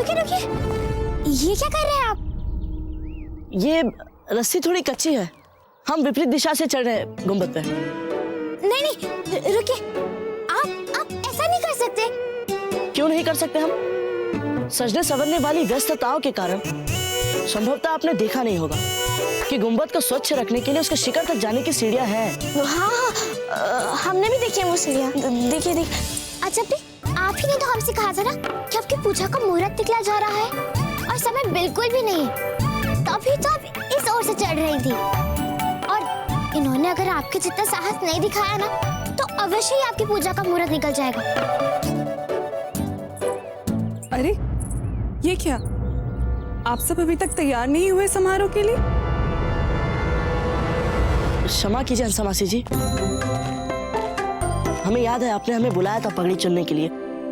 रुकिए रुकिए, ये क्या कर रहे हैं आप? ये रस्सी थोड़ी कच्ची है, हम विपरीत दिशा से चढ़ रहे हैं गुंबद पे। नहीं नहीं रुकिए, आप ऐसा नहीं कर सकते। क्यों नहीं कर सकते हम? सजने संवरने वाली व्यस्तताओं के कारण संभवतः आपने देखा नहीं होगा कि गुंबद को स्वच्छ रखने के लिए उसके शिखर तक जाने की सीढ़ियां हैं। हाँ, हमने भी देखी है वो सीढ़ियां। देखिए देखिए। अच्छा भी आप ही ने तो हमसे कहा था ना कि आपकी पूजा का मुहूर्त निकला जा रहा है और समय बिल्कुल भी नहीं है, तभी तो आप इस ओर से चढ़ रही थी। और इन्होंने अगर आपके जितना साहस नहीं दिखाया ना तो अवश्य ही आपकी पूजा का मुहूर्त निकल जाएगा। अरे ये क्या, आप सब अभी तक तैयार नहीं हुए समारोह के लिए? क्षमा कीजिए हंसा मासी जी, हमें याद है आपने हमें बुलाया था पगड़ी चुनने के लिए,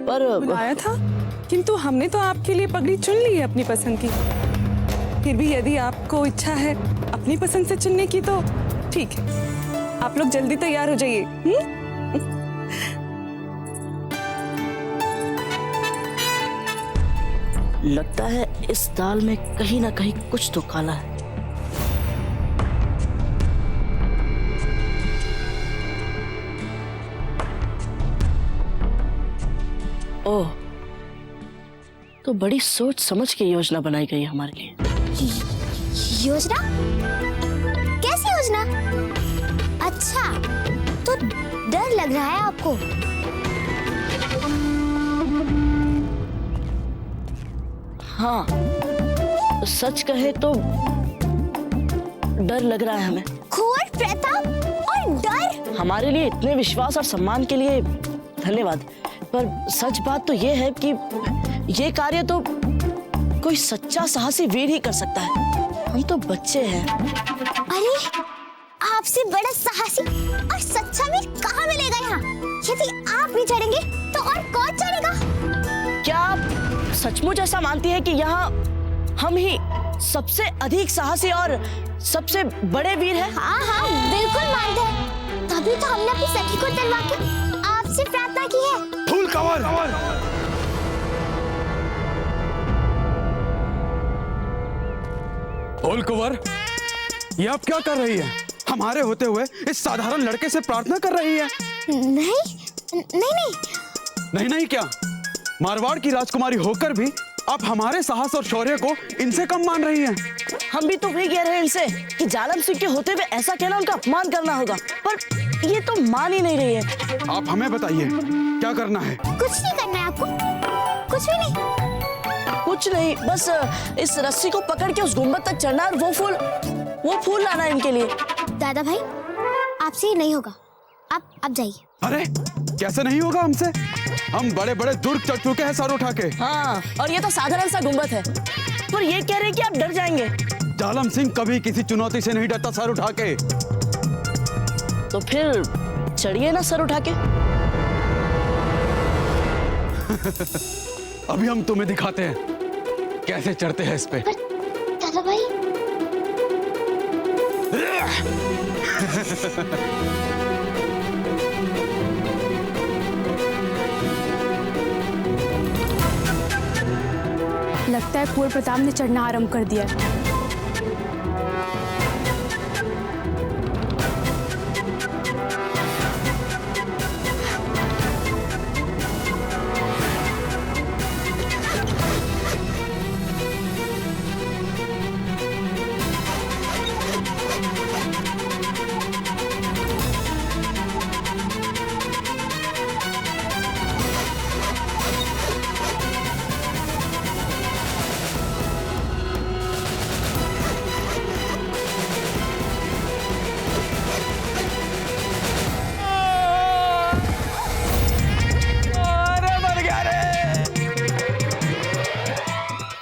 पर बुलाया था, किंतु हमने तो आपके लिए पगड़ी चुन ली है अपनी पसंद की। फिर भी यदि आपको इच्छा है अपनी पसंद से चुनने की तो ठीक है, आप लोग जल्दी तैयार हो जाइए। लगता है इस दाल में कहीं ना कहीं कुछ तो काला है। ओह, तो बड़ी सोच समझ के योजना बनाई गई है हमारे लिए। योजना? कैसी योजना? अच्छा, तो डर लग रहा है आपको? हाँ, सच कहे तो डर लग रहा है हमें। क्रूर प्रताप और डर? हमारे लिए इतने विश्वास और सम्मान के लिए धन्यवाद, पर सच बात तो ये है कि ये कार्य तो कोई सच्चा साहसी वीर ही कर सकता है। हम तो बच्चे हैं। अरे, आपसे बड़ा साहसी और सच्चा वीर कहाँ मिलेगा यहाँ? यदि आप नहीं चढ़ेंगे तो और कौन चढ़ेगा? क्या आप सचमुच ऐसा मानती हैं कि यहाँ हम ही सबसे अधिक साहसी और सबसे बड़े वीर हैं? हाँ हाँ, बिल्कुल मानते हैं। तभी तो हमने अपनी सखी को दिलवा के आपसे प्रार्थना की है। फूल कंवर! फूल कंवर, ये आप क्या कर रही है? हमारे होते हुए इस साधारण लड़के से प्रार्थना कर रही है? नहीं नहीं नहीं। नहीं नहीं क्या? मारवाड़ की राजकुमारी होकर भी आप हमारे साहस और शौर्य को इनसे कम मान रही हैं। हम भी तो वही कह रहे हैं इनसे कि जालम सिंह के होते हुए ऐसा कहना उनका अपमान करना होगा, पर ये तो मान ही नहीं रही है। आप हमें बताइए क्या करना है? कुछ नहीं करना है आपको, कुछ भी नहीं। कुछ नहीं, बस इस रस्सी को पकड़ के उस गुंबद तक चढ़ना और वो फूल लाना इनके लिए। दादा भाई, आपसे ये नहीं होगा, आप जाइए। अरे कैसे नहीं होगा हमसे? हम बड़े बड़े दुर्ग चढ़ चुके हैं सर उठा के। हाँ, और ये तो साधारण सा गुंबद है, पर ये कह रहे हैं कि आप डर जाएंगे। जालम सिंह कभी किसी चुनौती से नहीं डरता सर उठा के। तो फिर चढ़िए ना सर उठा के। अभी हम तुम्हें दिखाते हैं कैसे चढ़ते हैं इस पे। दादा भाई, लगता है कुंवर प्रताप ने चढ़ना आरंभ कर दिया है।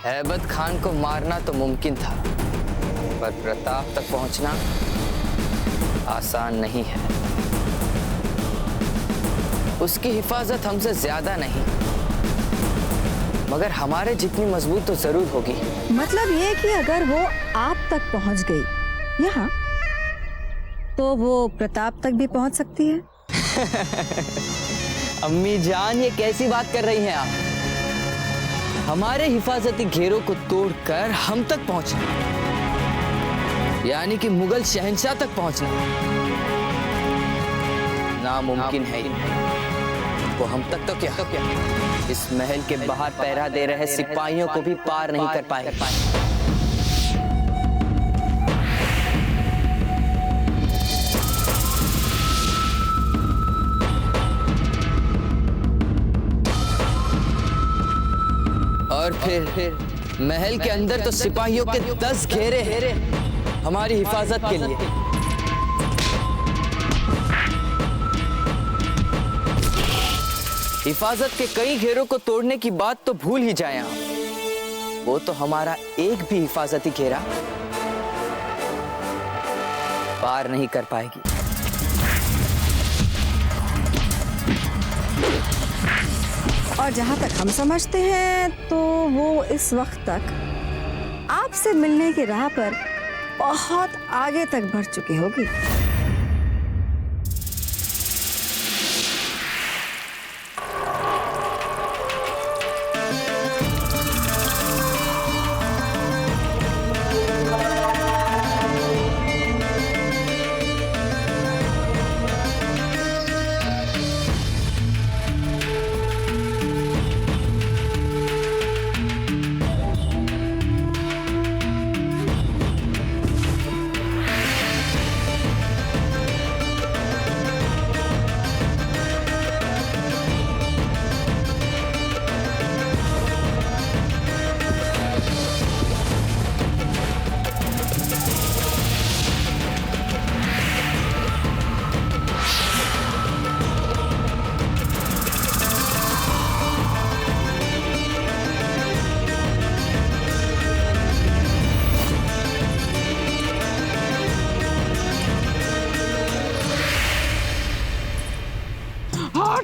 ऐबक खान को मारना तो मुमकिन था, पर प्रताप तक पहुंचना आसान नहीं है। उसकी हिफाजत हमसे ज्यादा नहीं, मगर हमारे जितनी मजबूत तो जरूर होगी। मतलब ये कि अगर वो आप तक पहुंच गई यहाँ, तो वो प्रताप तक भी पहुंच सकती है। अम्मी जान, ये कैसी बात कर रही हैं आप? हमारे हिफाजती घेरों को तोड़कर हम तक पहुंचना, यानी कि मुगल शहंशाह तक पहुंचना नामुमकिन है। वो हम तक तो क्या इस महल के बाहर पहरा दे रहे सिपाहियों को भी पार नहीं कर पाए। और फिर महल के अंदर तो सिपाहियों के 10 घेरे हैं हमारी हिफाजत के लिए। हिफाजत के कई घेरों को तोड़ने की बात तो भूल ही जाए आप। वो तो हमारा एक भी हिफाजती घेरा पार नहीं कर पाएगी। और जहाँ तक हम समझते हैं तो वो इस वक्त तक आपसे मिलने की राह पर बहुत आगे तक बढ़ चुकी होगी।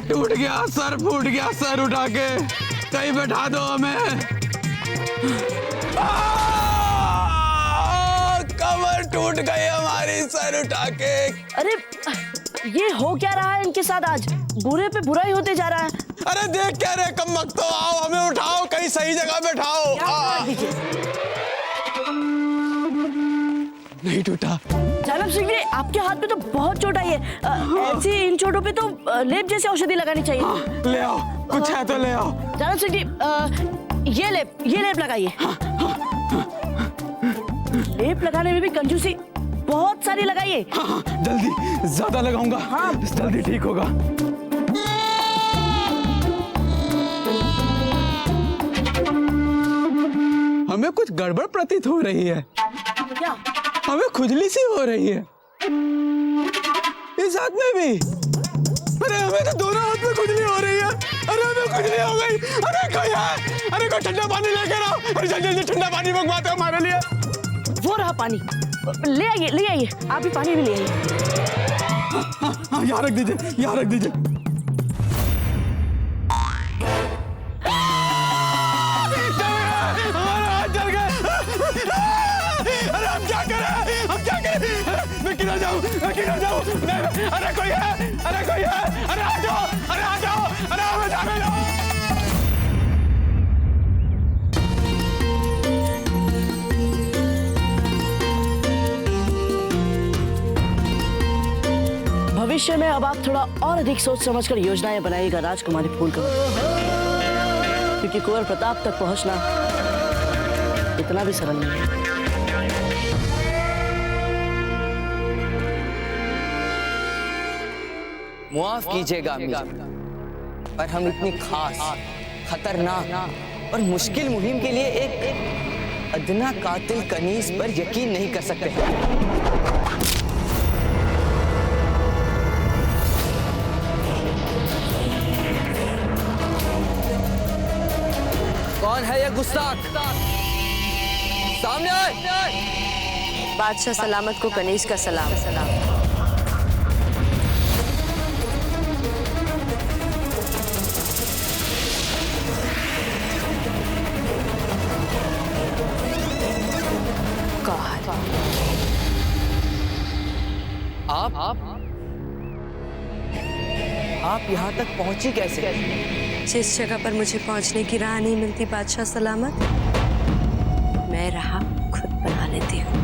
टूट गया, सर फूट गया, सर उठा के कहीं बैठा दो हमें। कमर टूट गई हमारी, सर उठा के। अरे ये हो क्या रहा है इनके साथ आज? बुरे पे बुरा ही होते जा रहा है। अरे देख क्या रहे कम तो आओ हमें उठाओ, कहीं सही जगह बैठाओ। नहीं टूटा। जानब सिंह जी, आपके हाथ में तो बहुत चोट आई है। ऐसी इन चोटों पे तो लेप जैसी औषधि लगानी चाहिए। ले आओ, कुछ है तो ले आओ। जानब सिंह जी, ये लेप लगाइए। लेप लगाने में भी कंजूसी बहुत सारी लगाइए। जल्दी, ज्यादा लगाऊंगा। हाँ। जल्दी ठीक होगा। हमें कुछ गड़बड़ प्रतीत हो रही है। क्या? हमें खुजली सी हो रही है इस हाथ में भी। अरे हमें तो दोनों हाथ में खुजली हो रही है। अरे हमें खुजली हो गई। अरे कोई है? अरे कोई ठंडा पानी लेकर आओ। अरे जल्दी जल्दी ठंडा पानी मंगवाते हो हमारे लिए। वो रहा पानी, ले आइए। आप भी पानी भी ले आइए। हाँ, यहाँ रख दीजिए, यहाँ रख दीजिए। अरे हम क्या करें? मैं किधर जाऊँ? अरे कोई है? अरे आ जाओ, अरे हमें जाने दो। भविष्य में अब आप थोड़ा और अधिक सोच समझकर योजनाएं बनाइएगा राजकुमारी फूलकमल, क्योंकि कुंवर प्रताप तक पहुंचना इतना भी सरल नहीं है। माफ कीजिएगा अम्मी, पर हम इतनी खास, खतरनाक और मुश्किल मुहिम के लिए एक अदना कातिल कनीज पर यकीन नहीं कर सकते हैं। कौन है ये गुस्ताख? सामने आए। बादशाह सलामत को कनीज का सलाम। आप यहाँ तक पहुंची कैसे? जिस जगह पर मुझे पहुंचने की राह नहीं मिलती बादशाह सलामत, मैं राह खुद बना लेती हूँ।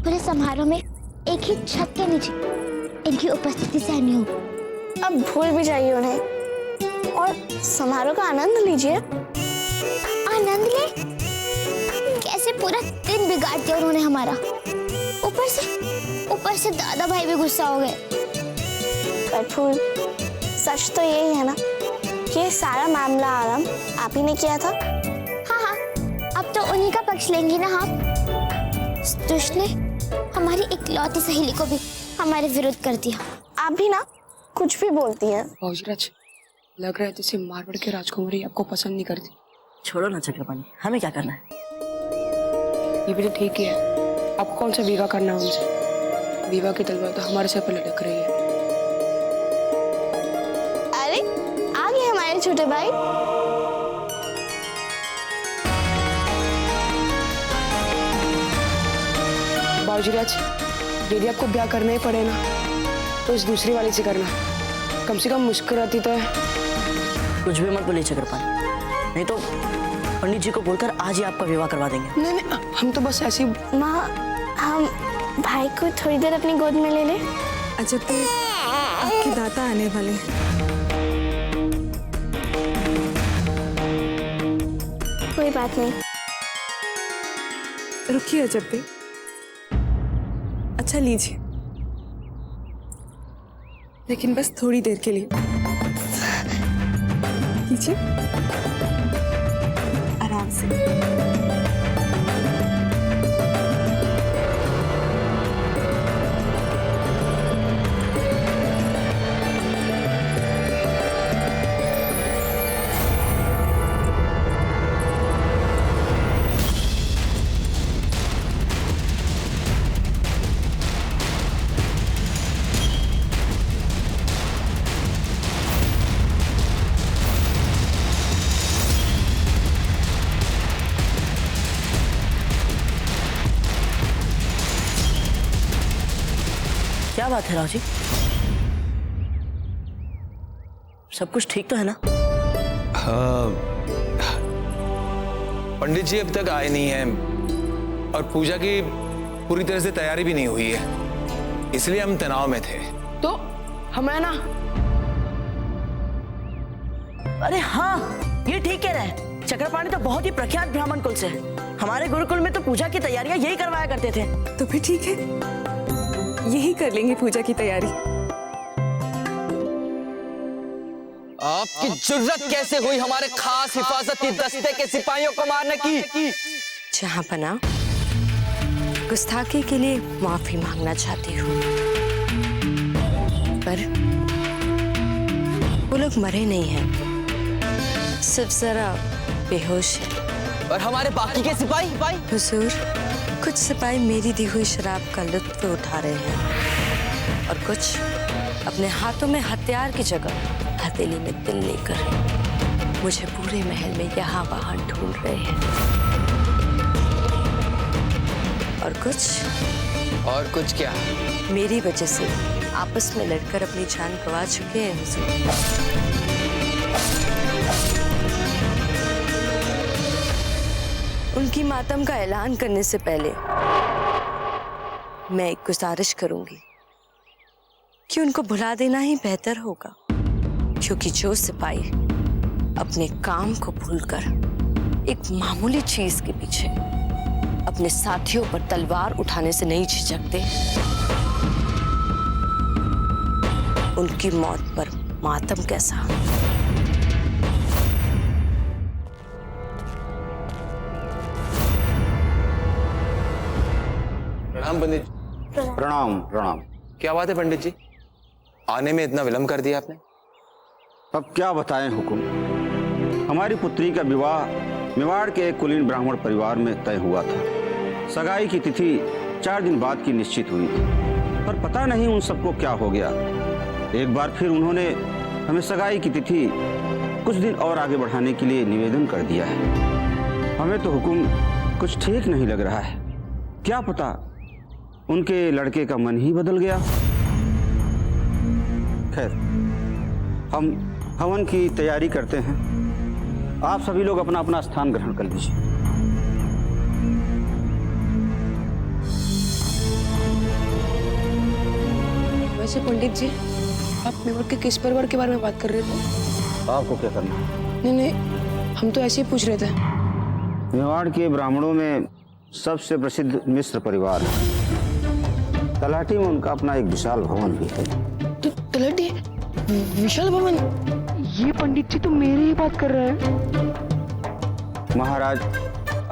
पूरे समारोह में एक ही छत के नीचे इनकी उपस्थिति सहनी होगी। अब भूल भी जाइए उन्हें और समारोह का आनंद लीजिए। आनंद ले? कैसे पूरा दिन बिगाड़ दिया उन्होंने हमारा। ऊपर से दादा भाई भी गुस्सा हो गए। पर फूल, सच तो यही है ना कि ये सारा मामला आरंभ आप ही ने किया था। हाँ, अब तो उन्हीं का पक्ष लेंगी ना आप। इस दुष्ट ने हमारी इकलौती सहेली को भी हमारे विरुद्ध कर दिया। आप भी ना कुछ भी बोलती हैं। भौजराज, लग रहा है जैसे मारवाड़ के राजकुमारी आपको पसंद नहीं करती। छोड़ो ना चक्रपाणी, हमें क्या करना है? ये भी तो ठीक ही है। आपको कौन सा विवाह करना है उनसे? विवाह की तलवार तो हमारे सर पर लटक रही है। अरे आ गए हमारे छोटे भाई। बाबूजीराज, यदि आपको ब्याह करना ही पड़े ना तो इस दूसरी वाली से करना। कम से कम मुस्कुराती तो है। कुछ भी मत बोलिए चक्रपाणी, नहीं तो पंडित जी को बोलकर आज ही आपका विवाह करवा देंगे। नहीं, हम तो बस ऐसी। माँ, हम भाई को थोड़ी देर अपनी गोद में ले लें। अजब तो आपके दादा आने वाले हैं। कोई बात नहीं। रुकिए अजब भी। अच्छा लीजिए, लेकिन बस थोड़ी देर के लिए लीजिए, आराम से। क्या बात है राव जी? सब कुछ ठीक तो है ना? हाँ, पंडित जी अब तक आए नहीं हैं और पूजा की पूरी तरह से तैयारी भी नहीं हुई है, इसलिए हम तनाव में थे। तो हमें ना। अरे हाँ, ये ठीक कह रहे हैं। चक्रपाणी तो बहुत ही प्रख्यात ब्राह्मण कुल से है। हमारे गुरुकुल में तो पूजा की तैयारियां यही करवाया करते थे। तो फिर ठीक है, यही कर लेंगे पूजा की तैयारी। आपकी जुर्रत कैसे हुई हमारे खास हिफाजती दस्ते के सिपाहियों को मारने की? जहां पना, गुस्ताखी के लिए माफी मांगना चाहती हूँ, पर वो लोग मरे नहीं हैं, सिर्फ जरा बेहोश हैं। और हमारे बाकी के सिपाही? हुजूर, कुछ सिपाही मेरी दी हुई शराब का लुत्फ उठा रहे हैं और कुछ अपने हाथों में हथियार की जगह हथेली में दिल लेकर मुझे पूरे महल में यहाँ वहाँ ढूंढ रहे हैं। और कुछ क्या? मेरी वजह से आपस में लड़कर अपनी जान गंवा चुके हैं हुजूर। उनकी मातम का ऐलान करने से पहले मैं एक गुजारिश करूंगी कि उनको भुला देना ही बेहतर होगा, क्योंकि जो सिपाही अपने काम को भूलकर एक मामूली चीज के पीछे अपने साथियों पर तलवार उठाने से नहीं झिझकते, उनकी मौत पर मातम कैसा प्रणाम पंडित। प्रणाम प्रणाम। क्या बात है पंडित जी, आने में इतना विलंब कर दिया आपने? अब क्या बताएं हुकुम, हमारी पुत्री का विवाह मेवाड़ के एक कुलीन ब्राह्मण परिवार में तय हुआ था। सगाई की तिथि 4 दिन बाद की निश्चित हुई थी, पर पता नहीं उन सबको क्या हो गया। एक बार फिर उन्होंने हमें सगाई की तिथि कुछ दिन और आगे बढ़ाने के लिए निवेदन कर दिया है। हमें तो हुकुम कुछ ठीक नहीं लग रहा है। क्या पता उनके लड़के का मन ही बदल गया। खैर, हम हवन की तैयारी करते हैं। आप सभी लोग अपना अपना स्थान ग्रहण कर लीजिए। वैसे पंडित जी, आप मेवाड़ के किस परिवार के बारे में बात कर रहे थे? आपको क्या करना है? नहीं, हम तो ऐसे ही पूछ रहे थे। मेवाड़ के ब्राह्मणों में सबसे प्रसिद्ध मिश्र परिवार है। तलाटी में उनका अपना एक विशाल भवन भी है। तो तलाटी विशाल भवन? ये पंडित जी तो मेरी ही बात कर रहे हैं। महाराज,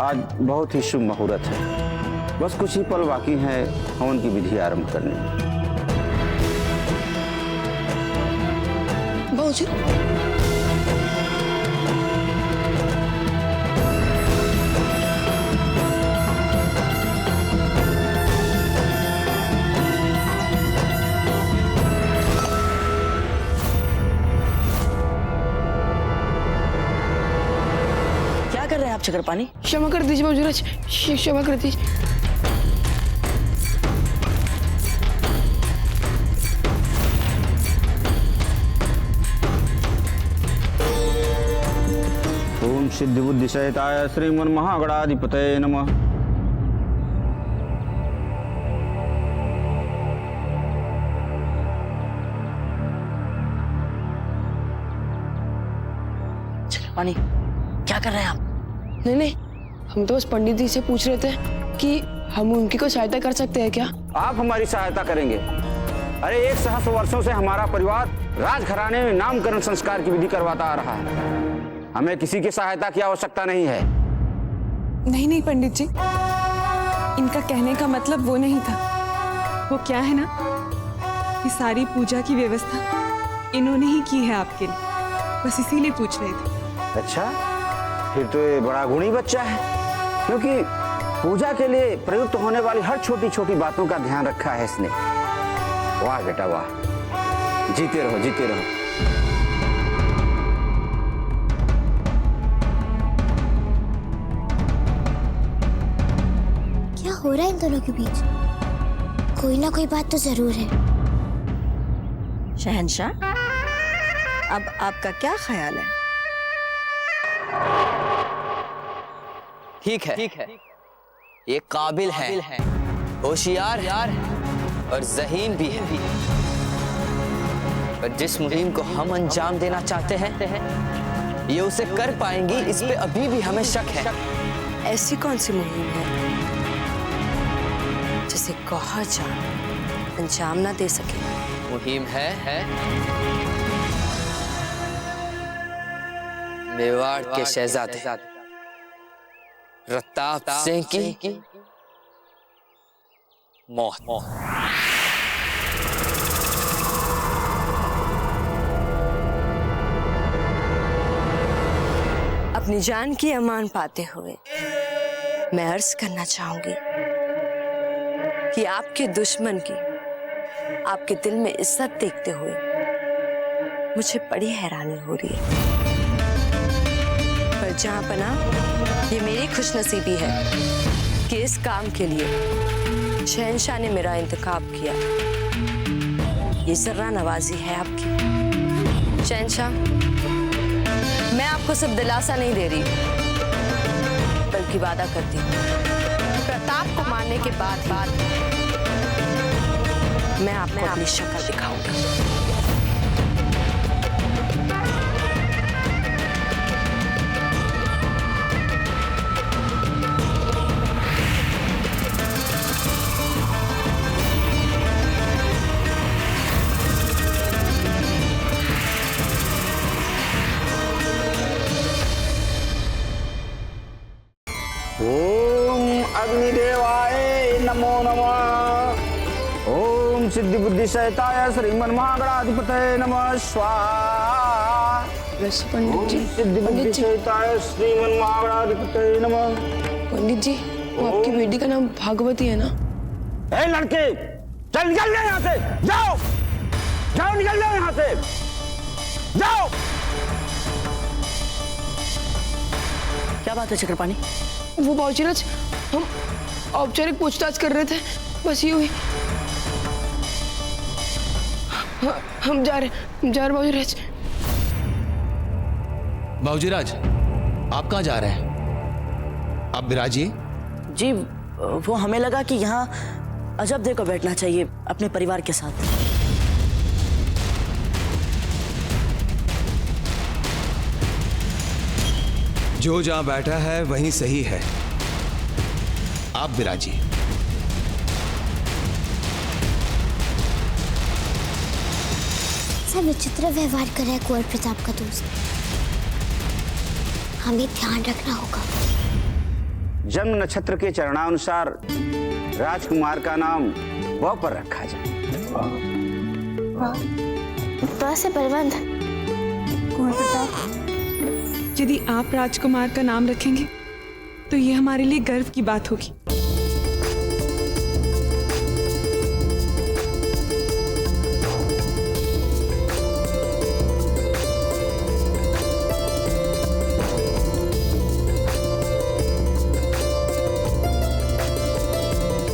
आज बहुत ही शुभ मुहूर्त है। बस कुछ ही पल बाकी है हवन की विधि आरंभ करने में। बाबूजी, क्या कर रहे हैं आप चक्रपाणी? क्षमा कर दीजिए बाबूजी, क्षमा कर दीजिए। ओम सिद्धि बुद्धि सहिताय श्रीमन महागणाधिपतये नमः। चक्रपाणी, क्या कर रहे हैं आप? नहीं, हम तो बस पंडित जी से पूछ रहे थे कि हम उनकी कोई सहायता कर सकते हैं क्या? आप हमारी सहायता करेंगे? अरे 1 सहस्र वर्षों से हमारा परिवार राजघराने में नामकरण संस्कार की विधि करवाता आ रहा है। हमें किसी की सहायता की आवश्यकता नहीं है। नहीं पंडित जी, इनका कहने का मतलब वो नहीं था। वो क्या है ना, ये सारी पूजा की व्यवस्था इन्होंने ही की है आपके लिए, बस इसीलिए पूछ रहे थे। अच्छा, फिर तो ये बड़ा गुणी बच्चा है, क्योंकि पूजा के लिए प्रयुक्त होने वाली हर छोटी छोटी बातों का ध्यान रखा है इसने। वाह बेटा वाह, जीते रहो जीते रहो। क्या हो रहा है इन दोनों के बीच? कोई ना कोई बात तो जरूर है। शहंशाह, अब आपका क्या ख्याल है? ठीक है, ये काबिल है, होशियार और ज़हीन भी है। पर जिस मुहिम को हम अंजाम देना चाहते हैं, ये उसे कर पाएंगी, इस पे अभी भी हमें शक है। ऐसी कौन सी मुहिम है जिसे कहा जाए अंजाम ना दे सके? मुहिम है मेवाड़ के शहजादे प्रताप सिंह की मौत। अपनी जान की अमान पाते हुए मैं अर्ज करना चाहूंगी कि आपके दुश्मन की आपके दिल में इज्जत देखते हुए मुझे बड़ी हैरानी हो रही है। पर जहां पना ये मेरी खुशनसीबी है कि इस काम के लिए शहंशाह ने मेरा इंतखाब किया। ये जर्रा नवाजी है आपकी। शहंशाह, मैं आपको सिर्फ दिलासा नहीं दे रही, बल्कि वादा करती हूँ प्रताप को मारने के बाद मैं आपको अपनी शक्ल दिखाऊंगी। ओम अग्निदेवाय नमो नमः। सिद्धिविषयताय श्रीमन्महागणाधिपतये नमः स्वाहा। वैसे पंडित जी, सिद्धिविषयताय श्रीमन्महागणाधिपतये नमः। पंडित जी, वो आपकी बेटी का नाम भागवती है ना? ए लड़के, चल निकल जाओ यहाँ से, जाओ जाओ, निकल जाओ यहाँ से, जाओ। क्या बात है चक्रपाणी? वो बाबूजीराज, हम औपचारिक पूछताछ कर रहे थे, बस ये हुई। हम जा रहे बाबूजीराज। बाबूजीराज, आप कहाँ जा रहे हैं? आप विराजिए। जी, वो हमें लगा कि यहाँ अजब को बैठना चाहिए अपने परिवार के साथ। जो जहाँ बैठा है वहीं सही है, आप विराजिए। सब विचित्र व्यवहार कर रहा है कुंवर प्रताप का दोस्त। हमें ध्यान रखना होगा। जन्म नक्षत्र के चरणानुसार राजकुमार का नाम व पर रखा जाए। ब से बलवंत। कुंवर प्रताप, यदि आप राजकुमार का नाम रखेंगे तो ये हमारे लिए गर्व की बात होगी।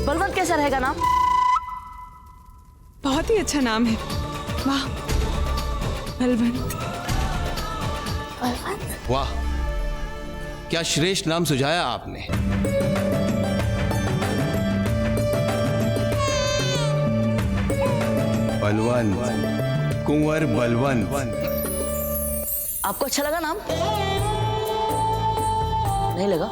बलवंत कैसा रहेगा नाम? बहुत ही अच्छा नाम है। वाह, बलवंत। वाह, क्या श्रेष्ठ नाम सुझाया आपने। बलवंत, कुंवर बलवंत। आपको अच्छा लगा नाम? नहीं लगा?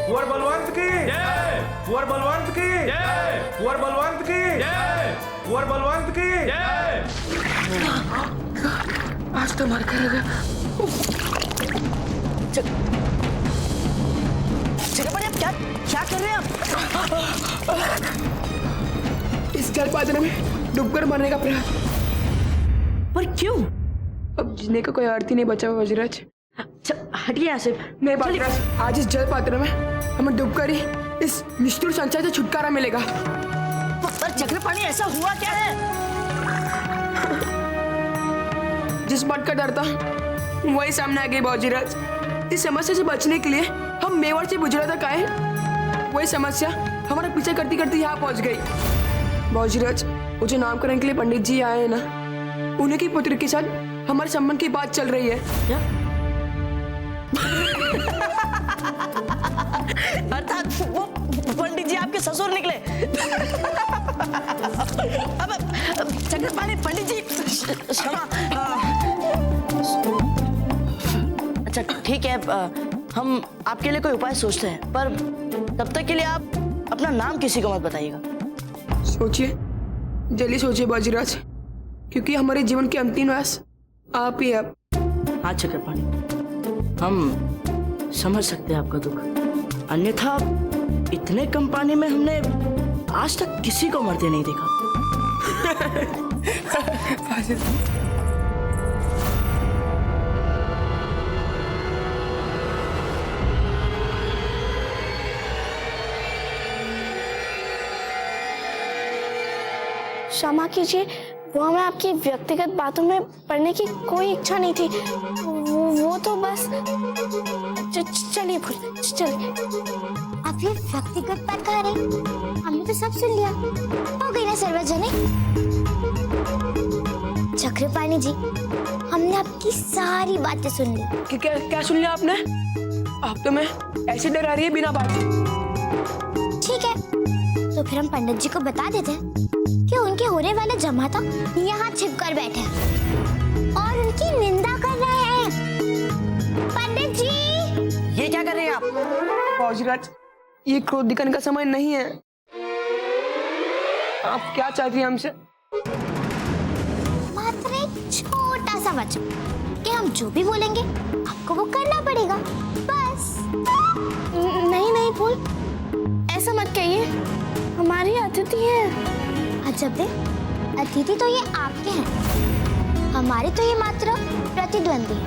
कुंवर बलवंत की जय, कुंवर बलवंत की जय, कुंवर बलवंत की जय, कुंवर बलवंत की जय। आज तो मार करेगा। चक्रपाणी, आप क्या कर रहे हैं आप? इस जलपात्र में डूबकर मरने का प्रयास। पर क्यों? अब जीने का कोई अर्थ ही नहीं बचा बाबूजीराज। हटिए यहाँ से। नहीं बाबूजीराज, आज इस जलपात्र में हमें डूबकर ही इस निष्ठुर संसार से छुटकारा मिलेगा। पर चक्रपाणी, ऐसा हुआ क्या है? जिस बात का डर था वही सामने आ गई बाबूजीराज। इस समस्या से बचने के लिए हम मेवाड़ से गुजरा था वही समस्या हमारा पीछे करती करती यहाँ पहुंच गई। बाबूजीराज, वो जो नामकरण के लिए पंडित जी आए हैं ना, उन्हीं की पुत्री के साथ हमारे संबंध की बात चल रही है। क्या? अर्थात वो पंडित जी आपके ससुर निकले। अब चक्रपाणी, पंडित जी क्षमा। अच्छा ठीक है, हम आपके लिए कोई उपाय सोचते हैं, पर तब तक के लिए आप अपना नाम किसी को मत बताइएगा। सोचिए, जल्दी सोचिए बाबूजीराज, क्योंकि हमारे जीवन के अंतिम आस आप ही आप। हाँ चक्रपाणी, हम समझ सकते हैं आपका दुख, अन्यथा इतने कम पानी में हमने आज तक किसी को मरते नहीं देखा। क्षमा कीजिए, वो हमें आपकी व्यक्तिगत बातों में पढ़ने की कोई इच्छा नहीं थी। वो तो बस चलिए चलिए। आप ये व्यक्तिगत बात कह रहे? हमने तो सब सुन लिया। हो गई ना सार्वजनिक। चक्रपाणी जी, हमने आपकी सारी बातें सुन ली। क्या सुन लिया आपने? आप तो मैं ऐसे डरा रही है बिना बात। ठीक है, तो फिर हम पंडित जी को बता देते हैं कि उनके होने वाले जमाता यहाँ छिप कर बैठे हैं और उनकी निंदा कर रहे हैं। पंडित जी, ये क्या कर रहे हैं आप? बाबूजीराज, ये क्रोध दिखाने का समय नहीं है। आप क्या चाहती हैं हमसे? मात्र एक छोटा सा वचन कि हम जो भी बोलेंगे आपको वो करना पड़ेगा, बस। नहीं फूल, ऐसा मत कहिए, हमारी अतिथि है। अजब दे, अतिथि तो ये आपके हैं, हमारे तो ये मात्र प्रतिद्वंदी।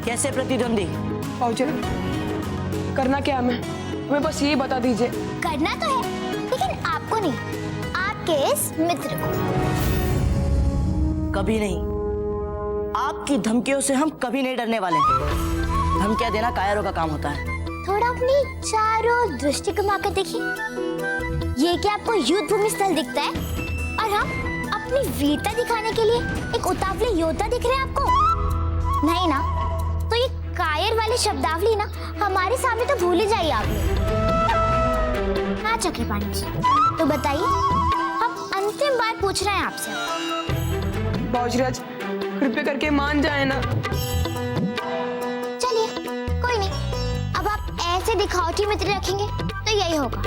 कैसे प्रतिद्वंदी? बाबूजी करना क्या हमें बस यही बता दीजिए। करना तो है, लेकिन आपको नहीं, आपके इस मित्र को। कभी नहीं, आपकी धमकियों से हम कभी नहीं डरने वाले। धमकियां देना कायरों का काम होता है। थोड़ा अपनी चारों दृष्टि घुमा कर देखिए, ये क्या आपको युद्ध भूमि स्थल दिखता है और हम अपनी वीरता दिखाने के लिए एक उतावले योद्धा दिख रहे हैं आपको? नहीं ना, तो ये कायर वाली शब्दावली ना हमारे सामने तो भूल ही जाइए आप लोग। हाँ चक्रपाणी जी, तो बताइए, हम अंतिम बार पूछ रहे हैं आपसे। बाबूजी कृपया करके मान जाए ना। चलिए कोई नहीं, अब आप ऐसे दिखावटी मित्र रखेंगे तो यही होगा।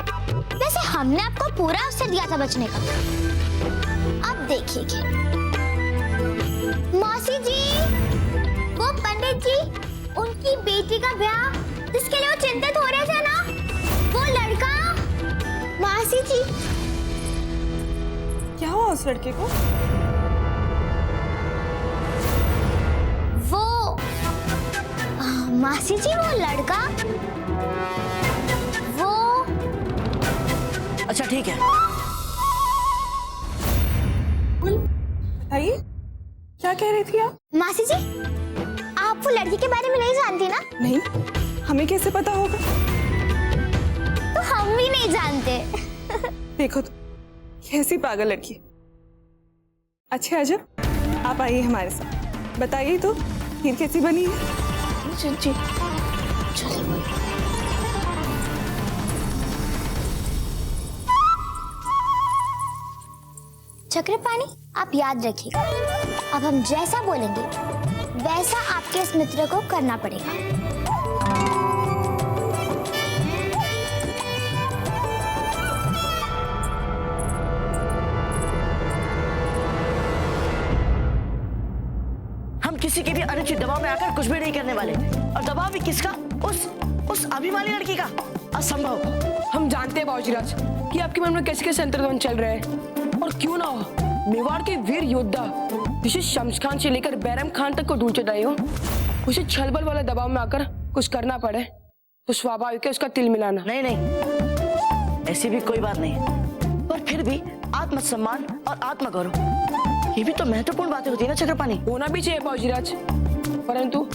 वैसे हमने आपको पूरा अवसर दिया था बचने का, अब देखिए। मौसी जी, वो पंडित जी, उनकी बेटी का ब्याह जिसके लिए वो चिंतित हो रहे थे ना, वो लड़का। मौसी जी, क्या हुआ उस लड़के को? मासी जी, वो लड़का, वो। अच्छा ठीक है, बताइए क्या कह रही थी आप? मासी जी, आप वो लड़की के बारे में नहीं जानती ना? नहीं, हमें कैसे पता होगा? तो हम भी नहीं जानते। देखो तो, कैसी पागल लड़की। अच्छा अजब, आप आइए हमारे साथ, बताइए तो खीर कैसी बनी है? जी चलिए। चक्रपाणी, आप याद रखिएगा, अब हम जैसा बोलेंगे वैसा आपके इस मित्र को करना पड़ेगा। हम किसी के भी अनुचित दबाव में आकर कुछ भी नहीं करने वाले। और दबाव भी किसका? उस अभिमानी लड़की का? असंभव। हम जानते हैं बाबूजी कि आपके मन में कैसे कैसे अंतर्द्वंद चल रहे हैं, और क्यों ना हो मेवाड़ के वीर योद्धा जिसे शम्स खान से लेकर बैरम खान तक को धूल चटाई हो, उसे छलबल वाले दबाव में आकर कुछ करना पड़े तो स्वाभाविक है उसका तिल मिलाना। नहीं, ऐसी भी कोई बात नहीं, पर फिर भी आत्मसम्मान और आत्मगौरव, ये भी तो महत्वपूर्ण बातें होती है ना चक्रपाणी। होना भी चाहिए बाबूजी, परंतु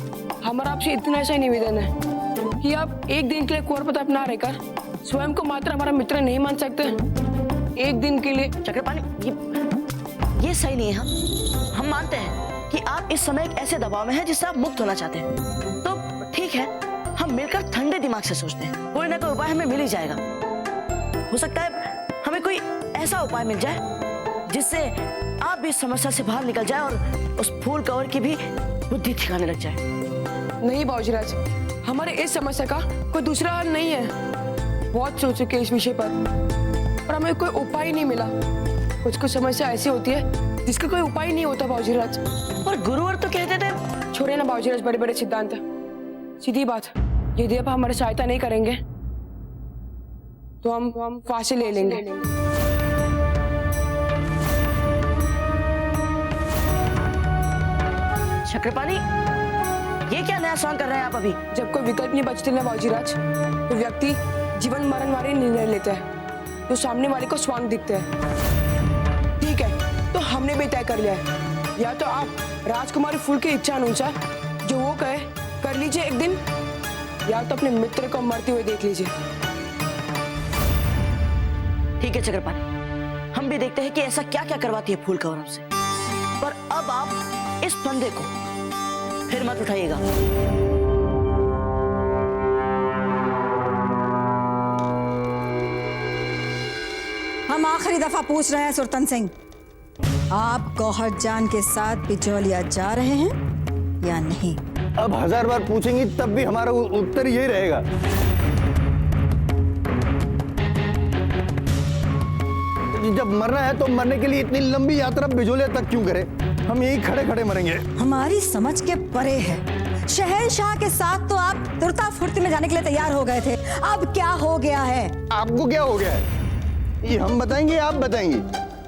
हमारा आपसे इतना ऐसा निवेदन है कि आप एक दिन के लिए कुंवर प्रताप ना रहकर स्वयं को मात्र हमारा मित्र नहीं मान सकते? एक दिन के लिए। चक्रपाणी, ये सही नहीं है। हम मानते हैं कि आप इस समय एक ऐसे दबाव में हैं जिससे आप मुक्त होना चाहते हैं, तो ठीक है, हम मिलकर ठंडे दिमाग से सोचते हैं, कोई ना कोई उपाय हमें मिल ही जाएगा। हो सकता है हमें कोई ऐसा उपाय मिल जाए जिससे आप भी इस समस्या से बाहर निकल जाए और उस फूल कवर की भी बुद्धि ठिकाने लग जाए। नहीं बाबूजी, हमारे इस समस्या का कोई दूसरा हल नहीं है। बहुत सोच चुके इस विषय पर हमें कोई उपाय ही नहीं मिला। कुछ समस्या ऐसी होती है जिसका कोई उपाय नहीं होता बाबूजी। और गुरुवर तो कहते थे। छोड़े ना बाबूजी, बड़े बड़े सिद्धांत। सीधी बात, यदि आप हमारी सहायता नहीं करेंगे तो हम फांसी ले लेंगे। चक्रपाणी, ये क्या नया सॉन्ग कर रहे हैं आप अभी? जब कोई विकल्प नहीं बचते ना बाबूजी, तो व्यक्ति जीवन मरण वाले निर्णय लेता है तो सामने वाले को स्वांग दिखते हैं। ठीक है, तो हमने भी तय कर लिया है, या तो आप राजकुमारी फूल की इच्छा अनुसार जो वो कहे कर लीजिए एक दिन, या तो अपने मित्र को मरते हुए देख लीजिए। ठीक है चक्रपाणी, हम भी देखते हैं कि ऐसा क्या क्या करवाती है फूल कवर हमसे। पर अब आप इस फंदे को फिर मत उठाइएगा। हम आखिरी दफा पूछ रहे हैं सुरतन सिंह, आप गौहर जान के साथ बिजौलिया जा रहे हैं या नहीं? अब 1000 बार पूछेंगी तब भी हमारा उत्तर यही रहेगा। जब मरना है तो मरने के लिए इतनी लंबी यात्रा बिजोलिया तक क्यों करें? हम यहीं खड़े खड़े मरेंगे। हमारी समझ के परे है। शहंशाह के साथ तो आप तुरता फुर्ती में जाने के लिए तैयार हो गए थे, अब क्या हो गया है? आपको क्या हो गया है? ये हम बताएंगे, आप बताएंगी?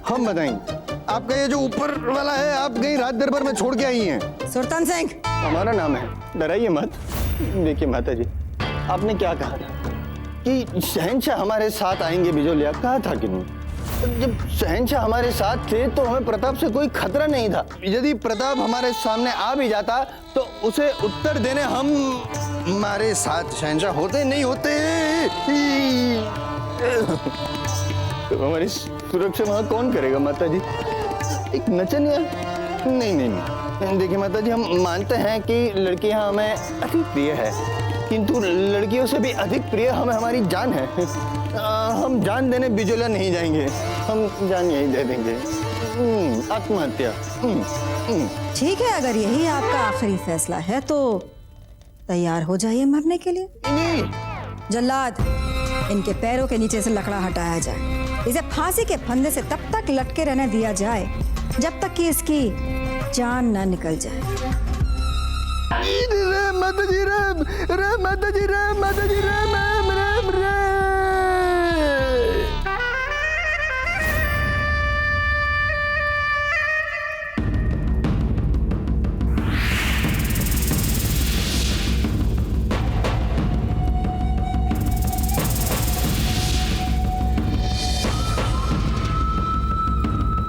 हम बताएंगे। आपका ये जो ऊपर वाला है, आप कहीं रात दरबार में छोड़ के आई हैं। सुल्तान सिंह हमारा नाम है, डराइए मत। देखिए माता जी, आपने क्या कहा था कि शहंशाह हमारे साथ आएंगे, बिजोलिया कहा था कि नहीं? जब शहंशाह हमारे साथ थे तो हमें प्रताप से कोई खतरा नहीं था। यदि प्रताप हमारे सामने आ भी जाता तो उसे उत्तर देने हम हमारे साथ शहंशाह होते नहीं होते। तो हमारी सुरक्षा वहाँ कौन करेगा माता जी? एक नचनिया? नहीं नहीं नहीं, देखिए माता जी, हम मानते हैं कि लड़कियां हमें अधिक प्रिय है, किंतु लड़कियों से भी अधिक प्रिय हमें हमारी जान है। हम जान देने बिजोला नहीं जाएंगे, हम जान यही दे देंगे। आत्महत्या। ठीक है, अगर यही आपका आखिरी फैसला है तो तैयार हो जाइए मरने के लिए। जल्लाद, इनके पैरों के नीचे से लकड़ा हटाया जाए, इसे फांसी के फंदे से तब तक लटके रहने दिया जाए जब तक कि इसकी जान ना निकल जाए। माता जी, माता जी, माता जी,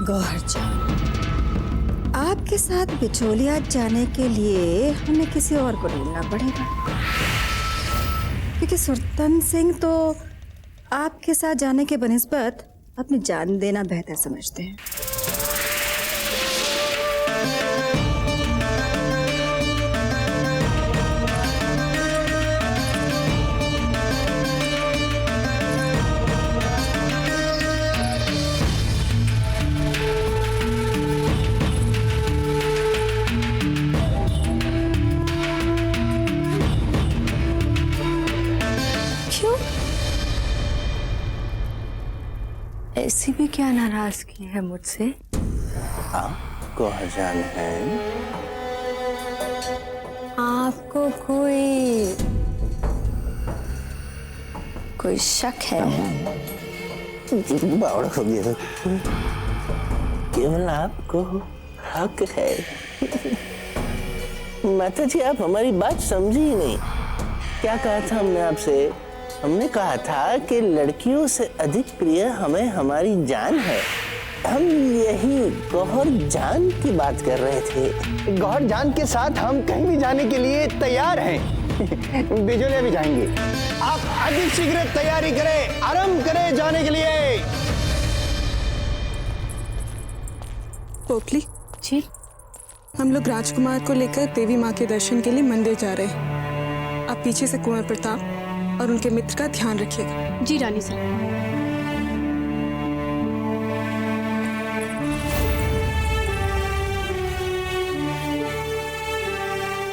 गौहर जान, आपके साथ बिचौलिया जाने के लिए हमें किसी और को ढूंढना पड़ेगा, क्योंकि सुल्तान सिंह तो आपके साथ जाने के बनिस्बत अपनी जान देना बेहतर समझते हैं। ऐसी भी क्या नाराजगी है मुझसे? आपको जान है? आपको कोई शक है? बावड़ा हो गया, केवल आपको हक है। माता जी, आप हमारी बात समझी ही नहीं। क्या कहा था हमने आपसे? हमने कहा था कि लड़कियों से अधिक प्रिय हमें हमारी जान है। हम यही गौहर जान की बात कर रहे थे। गौहर जान के साथ हम कहीं भी जाने के लिए तैयार हैं। बिजोलिया भी जाएंगे। आप अधिक शीघ्र तैयारी करें, आरंभ करें जाने के लिए। पोटली जी, हम लोग राजकुमार को लेकर देवी माँ के दर्शन के लिए मंदिर जा रहे हैं। आप पीछे से कुंवर प्रताप और उनके मित्र का ध्यान रखिएगा। जी रानी साहब।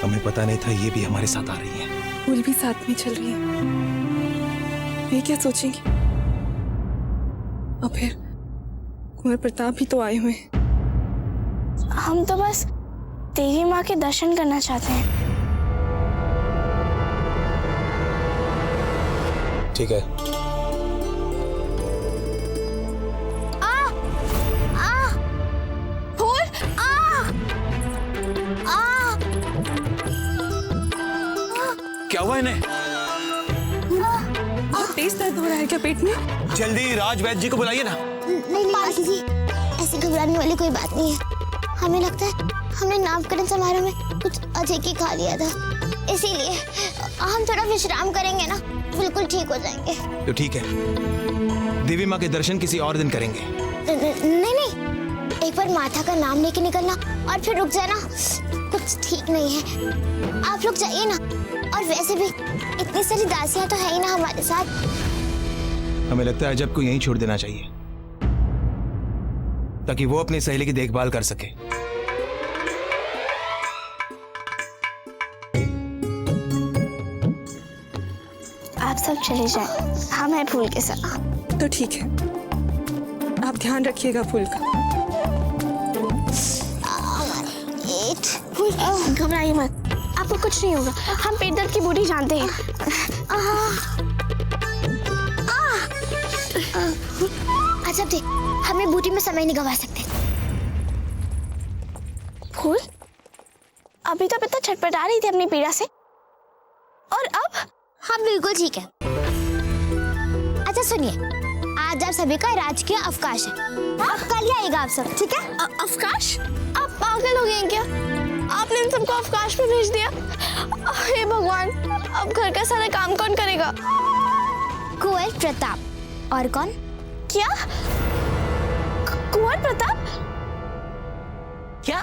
हमें पता नहीं था ये भी हमारे साथ आ रही है। फूल भी साथ में चल रही है। ये क्या सोचेंगी? और फिर कुंवर प्रताप भी तो आए हुए हैं। हम तो बस देवी माँ के दर्शन करना चाहते हैं। ठीक है। फूल क्या हुआ इन्हें? बहुत तेज दर्द हो रहा है क्या पेट में? जल्दी राज वैद्य जी को बुलाइए ना। नहीं मासी जी, ऐसी घबराने वाली कोई बात नहीं है। हमें लगता है हमने नामकरण समारोह में कुछ अजय की खा लिया था, इसीलिए हम थोड़ा विश्राम करेंगे ना, बिल्कुल ठीक हो जाएंगे। तो ठीक है, देवी माँ के दर्शन किसी और दिन करेंगे। नहीं नहीं, एक बार माता का नाम लेके निकलना और फिर रुक जाना कुछ ठीक नहीं है। आप लोग जाइए ना, और वैसे भी इतनी सारी दासियां तो है ही ना हमारे साथ। हमें लगता है अजब को यहीं छोड़ देना चाहिए ताकि वो अपनी सहेली की देखभाल कर सके। आप सब चले जाएं, हम हैं फूल के साथ। तो ठीक है, आप ध्यान रखिएगा फूल का। फूल घबराइए मत, आप आपको कुछ नहीं होगा, हम पेट दर्द की बूटी जानते हैं। अच्छा देख, हमें बूटी में समय नहीं गवा सकते। फूल, अभी तो इतना छटपटा रही थी अपनी पीड़ा से, और अब? हाँ बिल्कुल ठीक है। अच्छा सुनिए, आज आप सभी का राजकीय अवकाश है। अब कल ही आएगा आप सब, ठीक है? अवकाश? आप पागल हो गए हैं क्या? आपने इन सबको अवकाश पे भेज दिया। हे भगवान, अब घर का सारा काम कौन करेगा? कुंवर प्रताप। और कौन? क्या? कुंवर प्रताप? क्या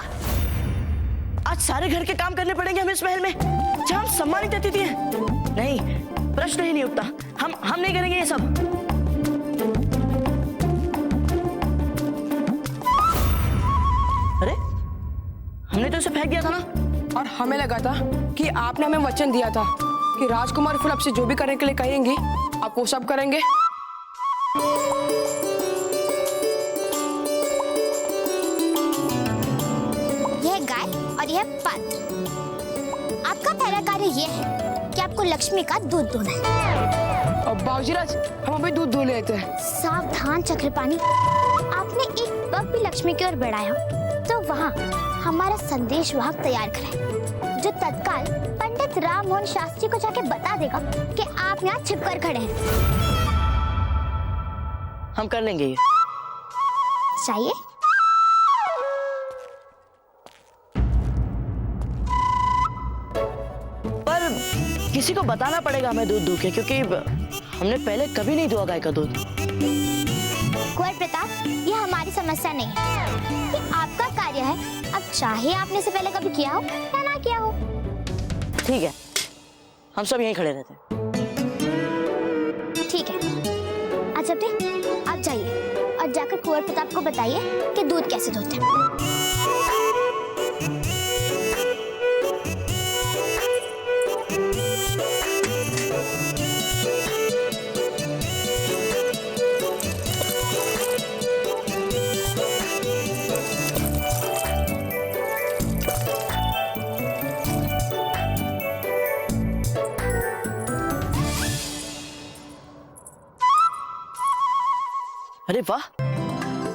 आज सारे घर के काम करने पड़ेंगे हमें इस महल में, जहाँ हम सम्मानित अतिथि हैं? नहीं, प्रश्न ही नहीं उठता। हम नहीं करेंगे ये सब। अरे, हमने तो इसे फेंक दिया था ना। और हमें लगा था कि आपने हमें वचन दिया था कि राजकुमार फूल आपसे जो भी करने के लिए कहेंगी आप वो सब करेंगे। यह गाय और यह पात्र। आपका पहला कार्य यह है कि आपको लक्ष्मी का दूध दूहना है। और बाबूजीराज, हम अभी दूध दूह लेते हैं। सावधान चक्रपाणी, आपने एक पग भी लक्ष्मी की ओर बढ़ाया तो वहाँ हमारा संदेश वाहक तैयार कराए, जो तत्काल पंडित राम मोहन शास्त्री को जाके बता देगा कि आप यहाँ छिपकर खड़े हैं। हम कर लेंगे ये। चाहिए? पर किसी को बताना पड़ेगा हमें दूध दूह के, क्योंकि हमने पहले कभी नहीं दुआ गाय का दूध। कुंवर प्रताप, ये हमारी समस्या नहीं है, ये आपका कार्य है। अब चाहे आपने इसे पहले कभी किया हो या ना किया हो। ठीक है, हम सब यहीं खड़े रहते हैं। ठीक है, अच्छा आप जाइए और जाकर कुंवर प्रताप को बताइए कि दूध कैसे धोते हैं। अरे वाह,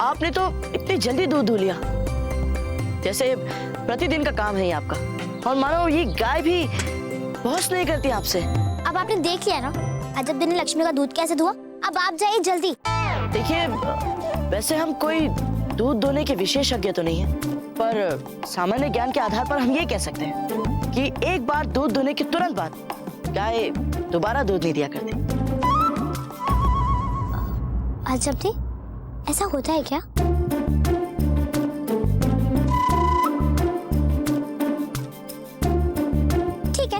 आपने तो इतनी जल्दी दूध दूह लिया, जैसे प्रतिदिन का काम है ये आपका। और मानो ये गाय भी बहुत नहीं करती आपसे। अब आपने देख लिया ना अजब दिन ने लक्ष्मी का दूध कैसे धुआ। अब आप जाइए जल्दी। देखिए, वैसे हम कोई दूध दोने के विशेषज्ञ तो नहीं है, पर सामान्य ज्ञान के आधार पर हम ये कह सकते हैं कि एक बार दूध दोने के तुरंत बाद गाय दोबारा दूध नहीं दिया करती। अजब जी, ऐसा होता है क्या? ठीक है,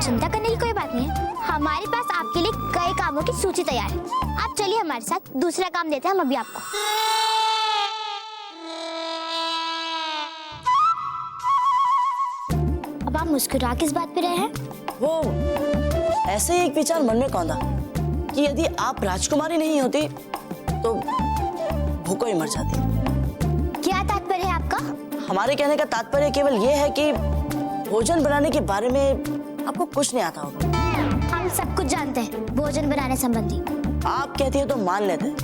चिंता करने की कोई बात नहीं है। हमारे पास आपके लिए कई कामों की सूची तैयार है। आप चलिए हमारे साथ, दूसरा काम देते हैं हम अभी आपको। अब आप मुस्कुरा किस बात पे रहे हैं? वो ऐसे ही एक विचार मन में कौंधा कि यदि आप राजकुमारी नहीं होती तो भूखों ही मर जाती। क्या तात्पर्य है आपका? हमारे कहने का तात्पर्य केवल ये है कि भोजन बनाने के बारे में आपको कुछ नहीं आता होगा। हम सब कुछ जानते हैं भोजन बनाने संबंधी। आप कहती है तो मान लेते हैं,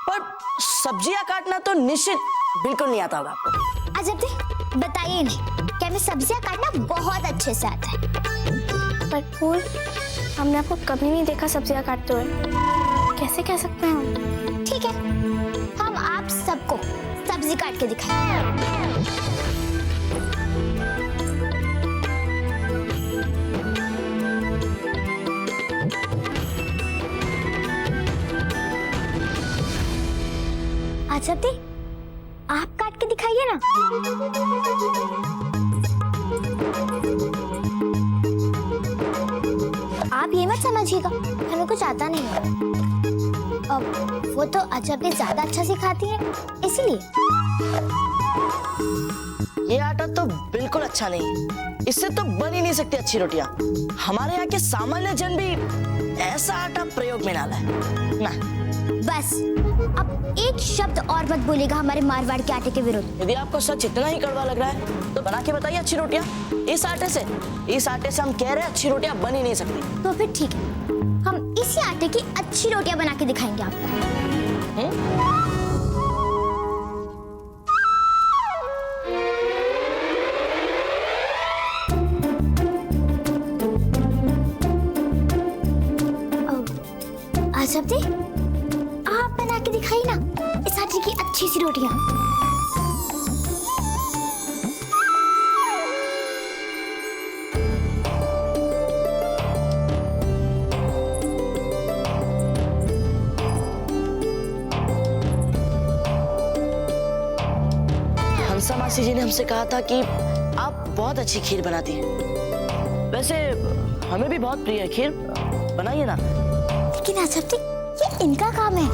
पर सब्जियां काटना तो निश्चित बिल्कुल नहीं आता होगा आपको। अजब जी, बताइए नहीं कि हमें सब्जियां काटना बहुत अच्छे से आता है। पर फूल, हमने आपको कभी नहीं देखा सब्जियां काटते हुए, कैसे कह सकते हैं हम? ठीक है, हम आप सबको सब्जी काट के दिखाएं। अच्छा दी, आप काट के दिखाइए ना। आप ये मत समझिएगा, हमें कुछ आता नहीं है। अब वो तो अजब भी ज्यादा अच्छा सिखाती है, इसलिए। ये आटा तो बिल्कुल अच्छा नहीं है, इससे तो बन ही नहीं सकती अच्छी रोटियां। हमारे यहाँ के सामान्य जन भी ऐसा आटा प्रयोग में ना लाए ना। बस अब एक शब्द और मत बोलेगा हमारे मारवाड़ के आटे के विरुद्ध। यदि आपको सच इतना ही कड़वा लग रहा है तो बना के बताइए अच्छी रोटियां। इस आटे से हम कह रहे हैं अच्छी रोटियां बन ही नहीं सकती। तो फिर ठीक है, हम इसी आटे की अच्छी रोटियां बना के दिखाएंगे आपको। आजब दी, आप बना के दिखाई ना इस आटे की अच्छी सी रोटियां। हंसा मासी जी ने हमसे कहा था कि आप बहुत अच्छी खीर बनाती हैं। वैसे हमें भी बहुत प्रिय है खीर, बनाइए ना। लेकिन आजब दी, ये इनका काम है।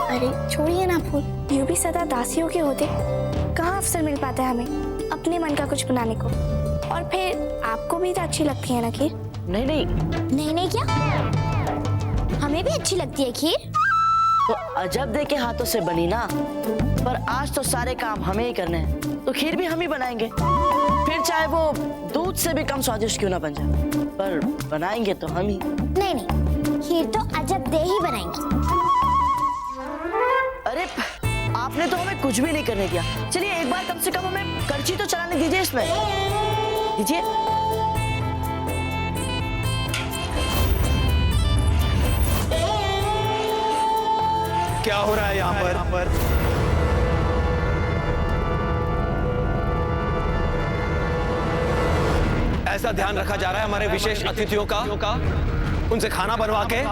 अरे छोड़िए ना फूल, यूं भी सदा दासियों के होते कहाँ अवसर मिल पाता है हमें अपने मन का कुछ बनाने को। और फिर आपको भी तो अच्छी लगती है ना खीर? नहीं नहीं नहीं नहीं, क्या हमें भी अच्छी लगती है खीर। तो अजब दे के हाथों से बनी ना, पर आज तो सारे काम हमें ही करने हैं, तो खीर भी हम ही बनाएंगे। फिर चाहे वो दूध से भी कम स्वादिष्ट क्यों ना बन जाए, पर बनाएंगे तो हम ही। नहीं नहीं, खीर तो अजब दे ही बनाएंगी। अरे आपने तो हमें कुछ भी नहीं करने दिया। चलिए एक बार कम से कम हमें करछी तो चलाने दीजिए इसमें। दीजिए। क्या हो रहा है यहाँ पर? ऐसा ध्यान रखा जा रहा है हमारे विशेष अतिथियों का, उनसे खाना बनवा के।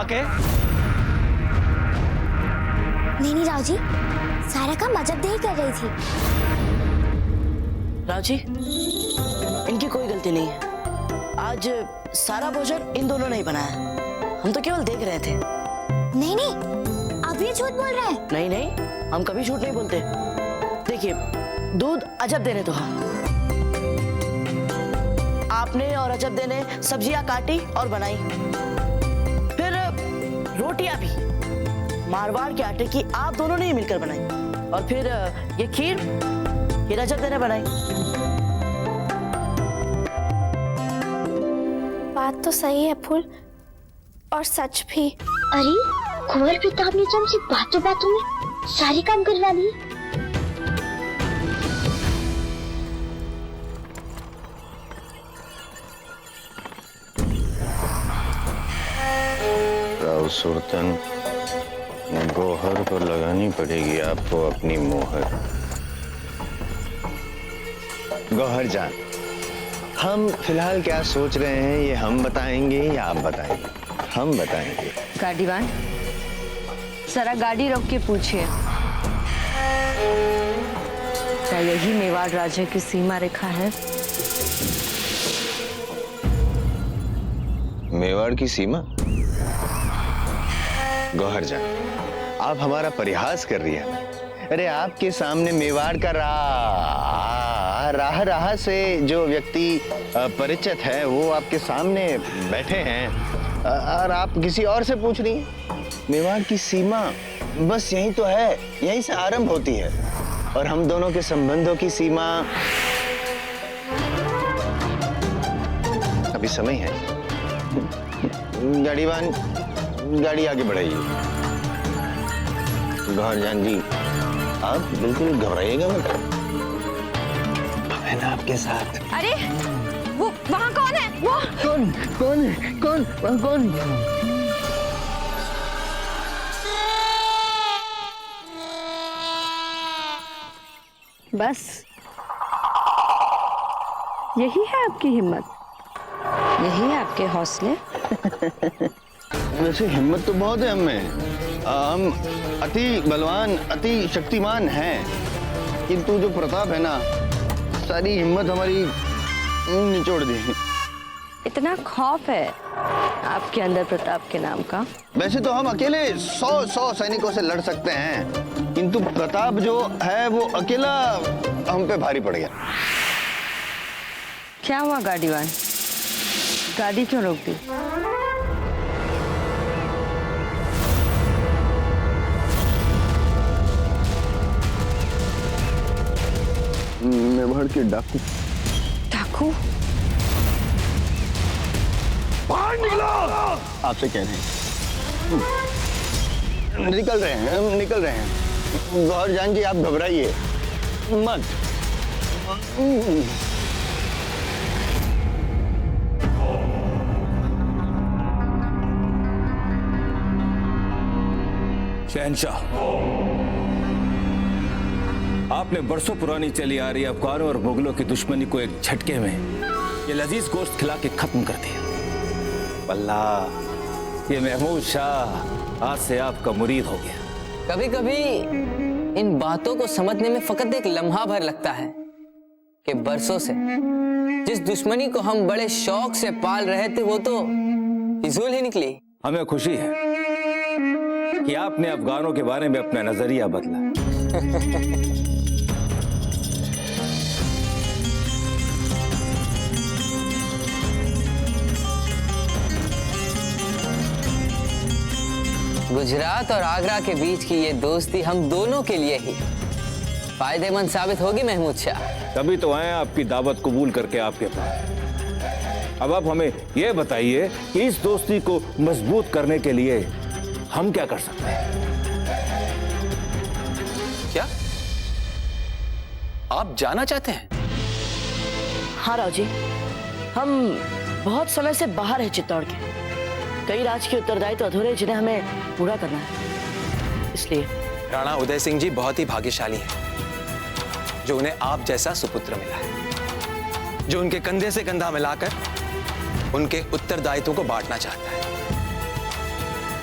नहीं राव जी, सारा काम अजब दे ही कर रही थी। राव जी, इनकी कोई गलती नहीं है। आज सारा भोजन इन दोनों ने ही बनाया, हम तो केवल देख रहे थे। नहीं नहीं, आप ये झूठ बोल रहे हैं। नहीं नहीं, हम कभी झूठ नहीं बोलते। देखिए, दूध अजब दे ने तो आपने और अजब दे ने सब्जियां काटी और बनाई, फिर रोटियां भी मारवाड़ के आटे की आप दोनों ने ही मिलकर बनाई, और फिर ये खीर अजब दे ने बनाई। बात तो सही है फूल, और सच भी। अरे कुंवर प्रताप ने तो हमसे बातों में सारे काम करवा लिए। राव सुल्तान, गौहर को लगानी पड़ेगी आपको अपनी मोहर। गौहर जान, हम फिलहाल क्या सोच रहे हैं ये हम बताएंगे या आप बताएंगे? हम बताएंगे। गाड़ीवान, जरा गाड़ी रोक के पूछिए, क्या यही मेवाड़ राज्य की सीमा रेखा है? मेवाड़ की सीमा? गौहर जान, आप हमारा परिहास कर रही हैं। अरे आपके सामने मेवाड़ का राह से जो व्यक्ति परिचित है वो आपके सामने बैठे हैं, और आप किसी और से पूछ रही हैं। मेवाड़ की सीमा बस यही तो है, यहीं से आरंभ होती है, और हम दोनों के संबंधों की सीमा अभी समय है। गाड़ीवान, गाड़ी आगे बढ़ाइए। गौहर जान जी, आप बिल्कुल घबराइएगा मत, है ना आपके साथ। अरे वो वहाँ कौन है? वो कौन? बस यही है आपकी हिम्मत, यही है आपके हौसले। वैसे हिम्मत तो बहुत है हमें, हम अति बलवान, अति शक्तिमान हैं, किंतु जो प्रताप है ना, सारी हिम्मत हमारी निचोड़ दी। इतना खौफ है आपके अंदर प्रताप के नाम का? वैसे तो हम अकेले 100 सैनिकों से लड़ सकते हैं, किंतु प्रताप जो है वो अकेला हम पे भारी पड़ गया। क्या हुआ गाड़ीवान, गाड़ी क्यों रोक दी? पहाड़ के डाकू। डाकू? बाहर निकलो! आपसे कह रहे हैं। निकल रहे हैं, हम निकल रहे हैं। गौर जान जी, आप घबराइए मत। शहंशाह, आपने बरसों पुरानी चली आ रही अफगानों और मुगलों की दुश्मनी को एक झटके में ये लजीज गोश्त खिला के खत्म कर दिया। अल्लाह, ये महमूद शाह आज से आपका मुरीद हो गया। कभी कभी इन बातों को समझने में फकत एक लम्हा भर लगता है कि बरसों से जिस दुश्मनी को हम बड़े शौक से पाल रहे थे वो तो फिजूल ही निकली। हमें खुशी है कि आपने अफगानों के बारे में अपना नजरिया बदला। गुजरात और आगरा के बीच की ये दोस्ती हम दोनों के लिए ही फायदेमंद साबित होगी महमूद शाह। तभी तो आए आपकी दावत कबूल करके आपके पास। अब आप हमें यह बताइए कि इस दोस्ती को मजबूत करने के लिए हम क्या कर सकते हैं? क्या आप जाना चाहते हैं? हाँ राव जी, हम बहुत समय से बाहर हैं चित्तौड़ के। कई राजकीय उत्तरदायित्व अधूरे जिन्हें हमें पूरा करना है, इसलिए। राणा उदय सिंह जी बहुत ही भाग्यशाली हैं जो उन्हें आप जैसा सुपुत्र मिला है, जो उनके कंधे से कंधा मिलाकर उनके उत्तरदायित्व को बांटना चाहता है।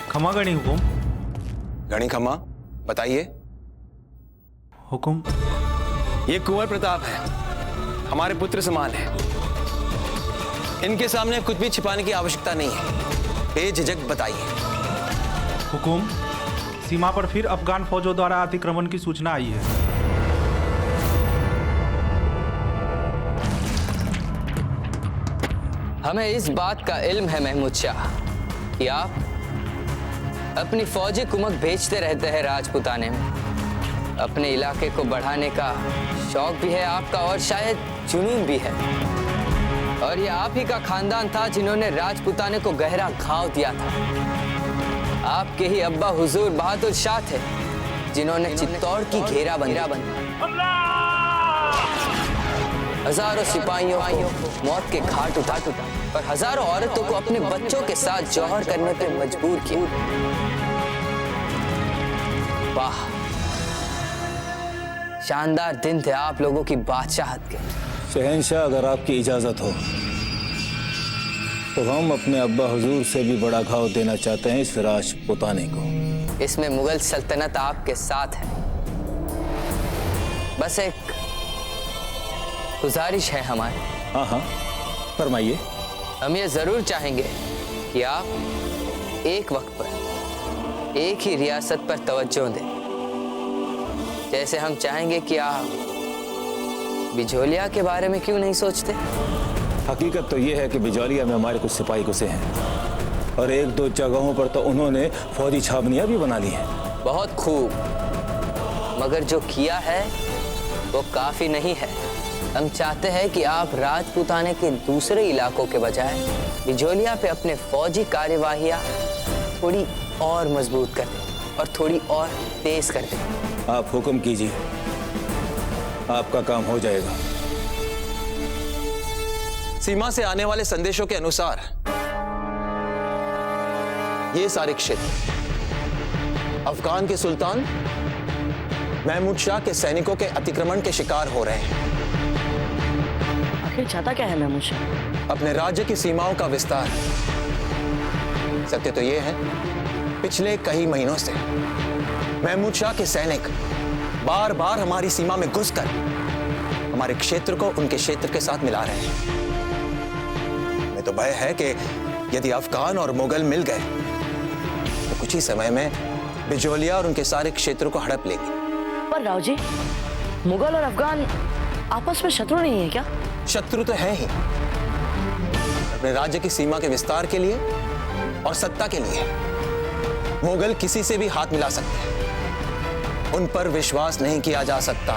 खमा गणी हुकुम। गणी खमा, बताइए। हुकुम। ये कुंवर प्रताप है, हमारे पुत्र समान है। इनके सामने कुछ भी छिपाने की आवश्यकता नहीं है, बेझिझक बताइए। हुकुम, सीमा पर फिर अफगान फौजों द्वारा अतिक्रमण की सूचना आई है। हमें इस बात का इल्म है महमूद शाह कि आप अपनी फौजी कुमक भेजते रहते हैं राजपुताने में। अपने इलाके को बढ़ाने का शौक भी है आपका और शायद जुनून भी है। और ये आप ही का खानदान था जिन्होंने राजपुताने को गहरा घाव दिया था। आपके ही अब्बा हुजूर बहादुर शाह थे जिन्होंने चित्तौड़ की घेराबंदी हजारों सिपाहियों को मौत के घाट उठा और हजारों औरतों को अपने बच्चों के साथ जौहर करने पर मजबूर किया। वाह, शानदार दिन थे आप लोगों की बादशाहत के। शहंशाह, अगर आपकी इजाजत हो तो हम अपने अब्बा हुजूर से भी बड़ा घाव देना चाहते हैं इस राजपुताने को। इसमें मुगल सल्तनत आपके साथ है। बस एक गुजारिश है हमारी। हाँ हाँ, फरमाइए। हम ये जरूर चाहेंगे कि आप एक वक्त पर एक ही रियासत पर तवज्जो दें। जैसे हम चाहेंगे कि आप बिजोलिया के बारे में क्यों नहीं सोचते? हकीकत तो ये है कि बिजौलिया में हमारे कुछ सिपाही घुसे हैं और एक दो जगहों पर तो उन्होंने फौजी छावनियां भी बना ली हैं। बहुत खूब, मगर जो किया है वो काफी नहीं है। हम चाहते हैं कि आप राजपुताने के दूसरे इलाकों के बजाय बिजोलिया पे अपने फौजी कार्यवाहियां थोड़ी और मजबूत कर दें और थोड़ी और तेज कर दें। आप हुक्म कीजिए, आपका काम हो जाएगा। सीमा से आने वाले संदेशों के अनुसार ये सारे क्षेत्र अफगान के सुल्तान महमूद शाह के सैनिकों के अतिक्रमण के शिकार हो रहे हैं। आखिर चाहता क्या है महमूद शाह? अपने राज्य की सीमाओं का विस्तार। सत्य तो ये है, पिछले कई महीनों से महमूद शाह के सैनिक बार बार हमारी सीमा में घुसकर हमारे क्षेत्र को उनके क्षेत्र के साथ मिला रहे हैं। हमें तो भय है कि यदि अफगान और मुगल मिल गए तो कुछ ही समय में बिजोलिया और उनके सारे क्षेत्रों को हड़प लेंगे। पर राव जी, मुगल और अफगान आपस में शत्रु नहीं है क्या? शत्रु तो है ही। अपने राज्य की सीमा के विस्तार के लिए और सत्ता के लिए मुगल किसी से भी हाथ मिला सकते हैं। उन पर विश्वास नहीं किया जा सकता।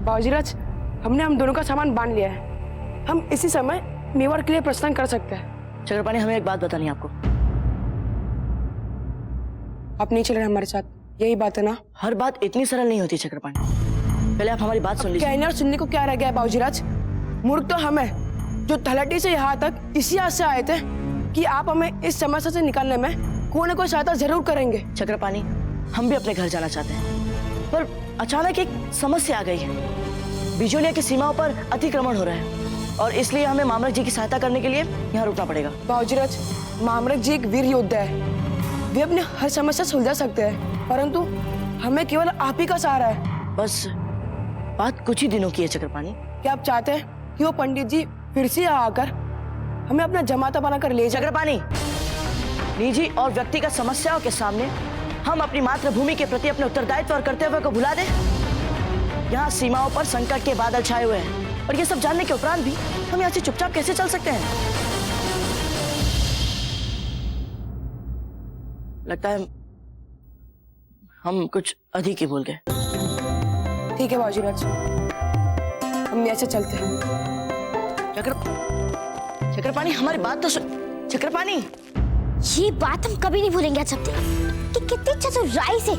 बाबूजीराज, हमने हम दोनों का सामान बांध लिया है। हम इसी समय मेवाड़ के लिए प्रस्थान कर सकते हैं। चक्रपाणी, हमें एक बात बतानी है आपको। आप नहीं चल रहे हमारे साथ, यही बात है ना? हर बात इतनी सरल नहीं होती चक्रपाणी, पहले आप हमारी बात सुन लीजिए। कहने और सुनने को क्या रह गया है बाबूजीराज? मूर्ख तो हम हैं जो तलहटी से यहाँ तक इसी आस से आए थे कि आप हमें इस समस्या से निकालने में कोई ना कोई सहायता जरूर करेंगे। चक्रपाणी, हम भी अपने घर जाना चाहते हैं, पर अचानक एक समस्या आ गई है। बिजोलिया की सीमाओं पर अतिक्रमण हो रहा है और इसलिए हमें मामरक जी की सहायता करने के लिए यहाँ रुकना पड़ेगा। बाबूजीराज, मामरक जी एक वीर योद्धा है, वे अपने हर समस्या सुलझा सकते हैं, परंतु हमें केवल आप ही का सहारा है। बस बात कुछ ही दिनों की है चक्रपाणी। क्या आप चाहते हैं कि वो पंडित जी फिर से यहाँ आकर हमें अपना जमाता बनाकर ले जाए? चक्रपाणी, निजी और व्यक्तिगत समस्याओं के सामने हम अपनी मातृभूमि के प्रति अपने उत्तरदायित्व और कर्तव्य को भुला दें? यहाँ सीमाओं पर संकट के बादल छाए हुए हैं और ये सब जानने के उपरांत भी हम यहाँ से चुपचाप कैसे चल सकते हैं? लगता है हम कुछ अधिक ही भूल गए। ठीक है बाबूजीराज, हम यहाँ से चलते हैं। चक्रपाणी, हमारी बात तो सुन। चक्रपाणी, ये बात हम कभी नहीं भूलेंगे अचपते कि कितनी चतुराई से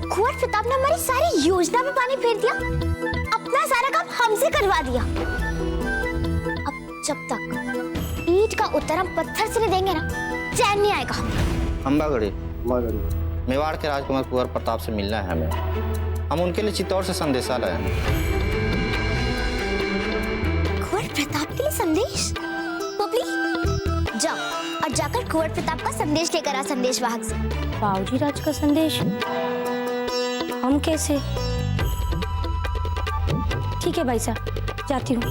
कुंवर प्रताप ने हमारी सारी योजना में पानी फेर दिया, अपना सारा काम हमसे करवा दिया। अब जब तक ईंट का उत्तर हम पत्थर से नहीं देंगे ना, चैन नहीं आएगा। अम्बागढ़ी मेवाड़ के राजकुमार कुंवर प्रताप से मिलना है हमें। हम उनके लिए चित्तौड़ से संदेशा लाए हैं। कुंवर प्रताप के लिए संदेश? पोपली, जाओ और जाकर कुंवर प्रताप का संदेश लेकर आ संदेश वाहक से। बाबूजीराज का संदेश? हम कैसे? ठीक है भाई साहब, जाती हूँ।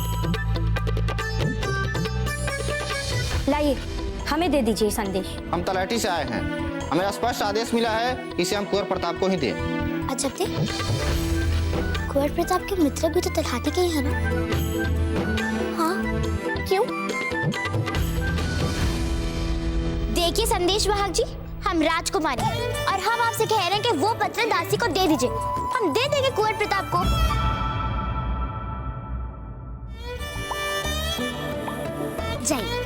लाइए, हमें दे दीजिए संदेश। हम तलहटी से आए हैं, हमें स्पष्ट आदेश मिला है कि इसे हम कुंवर प्रताप को ही दें। अच्छा, कुंवर प्रताप के मित्र भी तो तलहटी के ही है ना? हाँ, क्यों? देखिए संदेश वाहक जी, हम राजकुमारी और हम आपसे कह रहे हैं कि वो पत्र दासी को दे दीजिए। हम दे देंगे कुंवर प्रताप को। जाइए,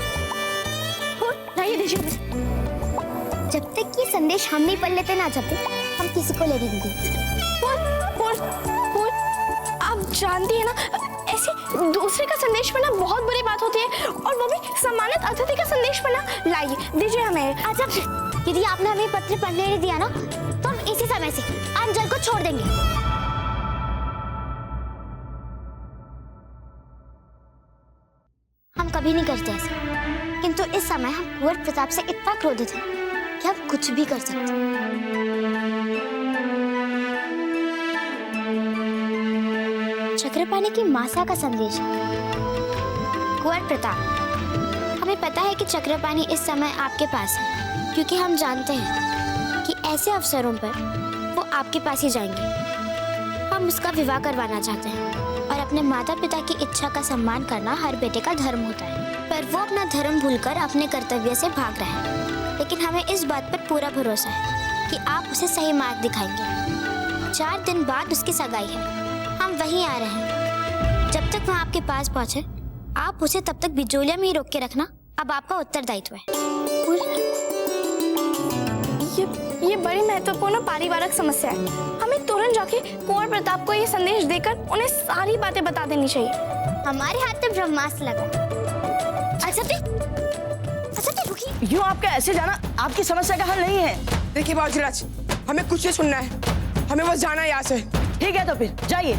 लाइए दीजिए। जब तक ये संदेश हम नहीं पढ़ लेते ना, जब तक हम किसी को लेने नहीं देंगे। आप जानती है ना, ऐसे दूसरे का संदेश पढ़ना बहुत बुरी बात होती है, और वो भी सम्मानित अतिथि का संदेश पढ़ना। लाइए, दीजिए हमें। अच्छा, यदि आपने हमें पत्र पढ़ने नहीं दिया ना, तो हम इसी समय से अंजल को छोड़ देंगे। हम कभी नहीं करते ऐसा, किंतु इस समय हम कुंवर प्रताप से इतना क्रोधित हैं कि हम कुछ भी कर सकते हैं। चक्रपाणी की मासा का संदेश। कुंवर प्रताप, हमें पता है कि चक्रपाणी इस समय आपके पास है, क्योंकि हम जानते हैं कि ऐसे अवसरों पर वो आपके पास ही जाएंगे। हम उसका विवाह करवाना चाहते हैं और अपने माता पिता की इच्छा का सम्मान करना हर बेटे का धर्म होता है, पर वो अपना धर्म भूलकर अपने कर्तव्य से भाग रहा है। लेकिन हमें इस बात पर पूरा भरोसा है कि आप उसे सही मार्ग दिखाएंगे। 4 दिन बाद उसकी सगाई है, हम वहीं आ रहे हैं। जब तक वहाँ आपके पास पहुँचे, आप उसे तब तक बिजोलिया में ही रोक के रखना। अब आपका उत्तरदायित्व है। ये बड़ी महत्वपूर्ण पारिवारिक समस्या है। हमें तुरंत जाके कुंवर प्रताप को ये संदेश देकर उन्हें सारी बातें बता देनी चाहिए। हमारे हाथ में ब्रह्मास्त्र लगा। रुकिए। यूँ आपका ऐसे जाना आपकी समस्या का हल नहीं है। देखिए बाबूजीराज, हमें कुछ नहीं सुनना है, हमें बस जाना है यहाँ से। ठीक है, तो फिर जाइए।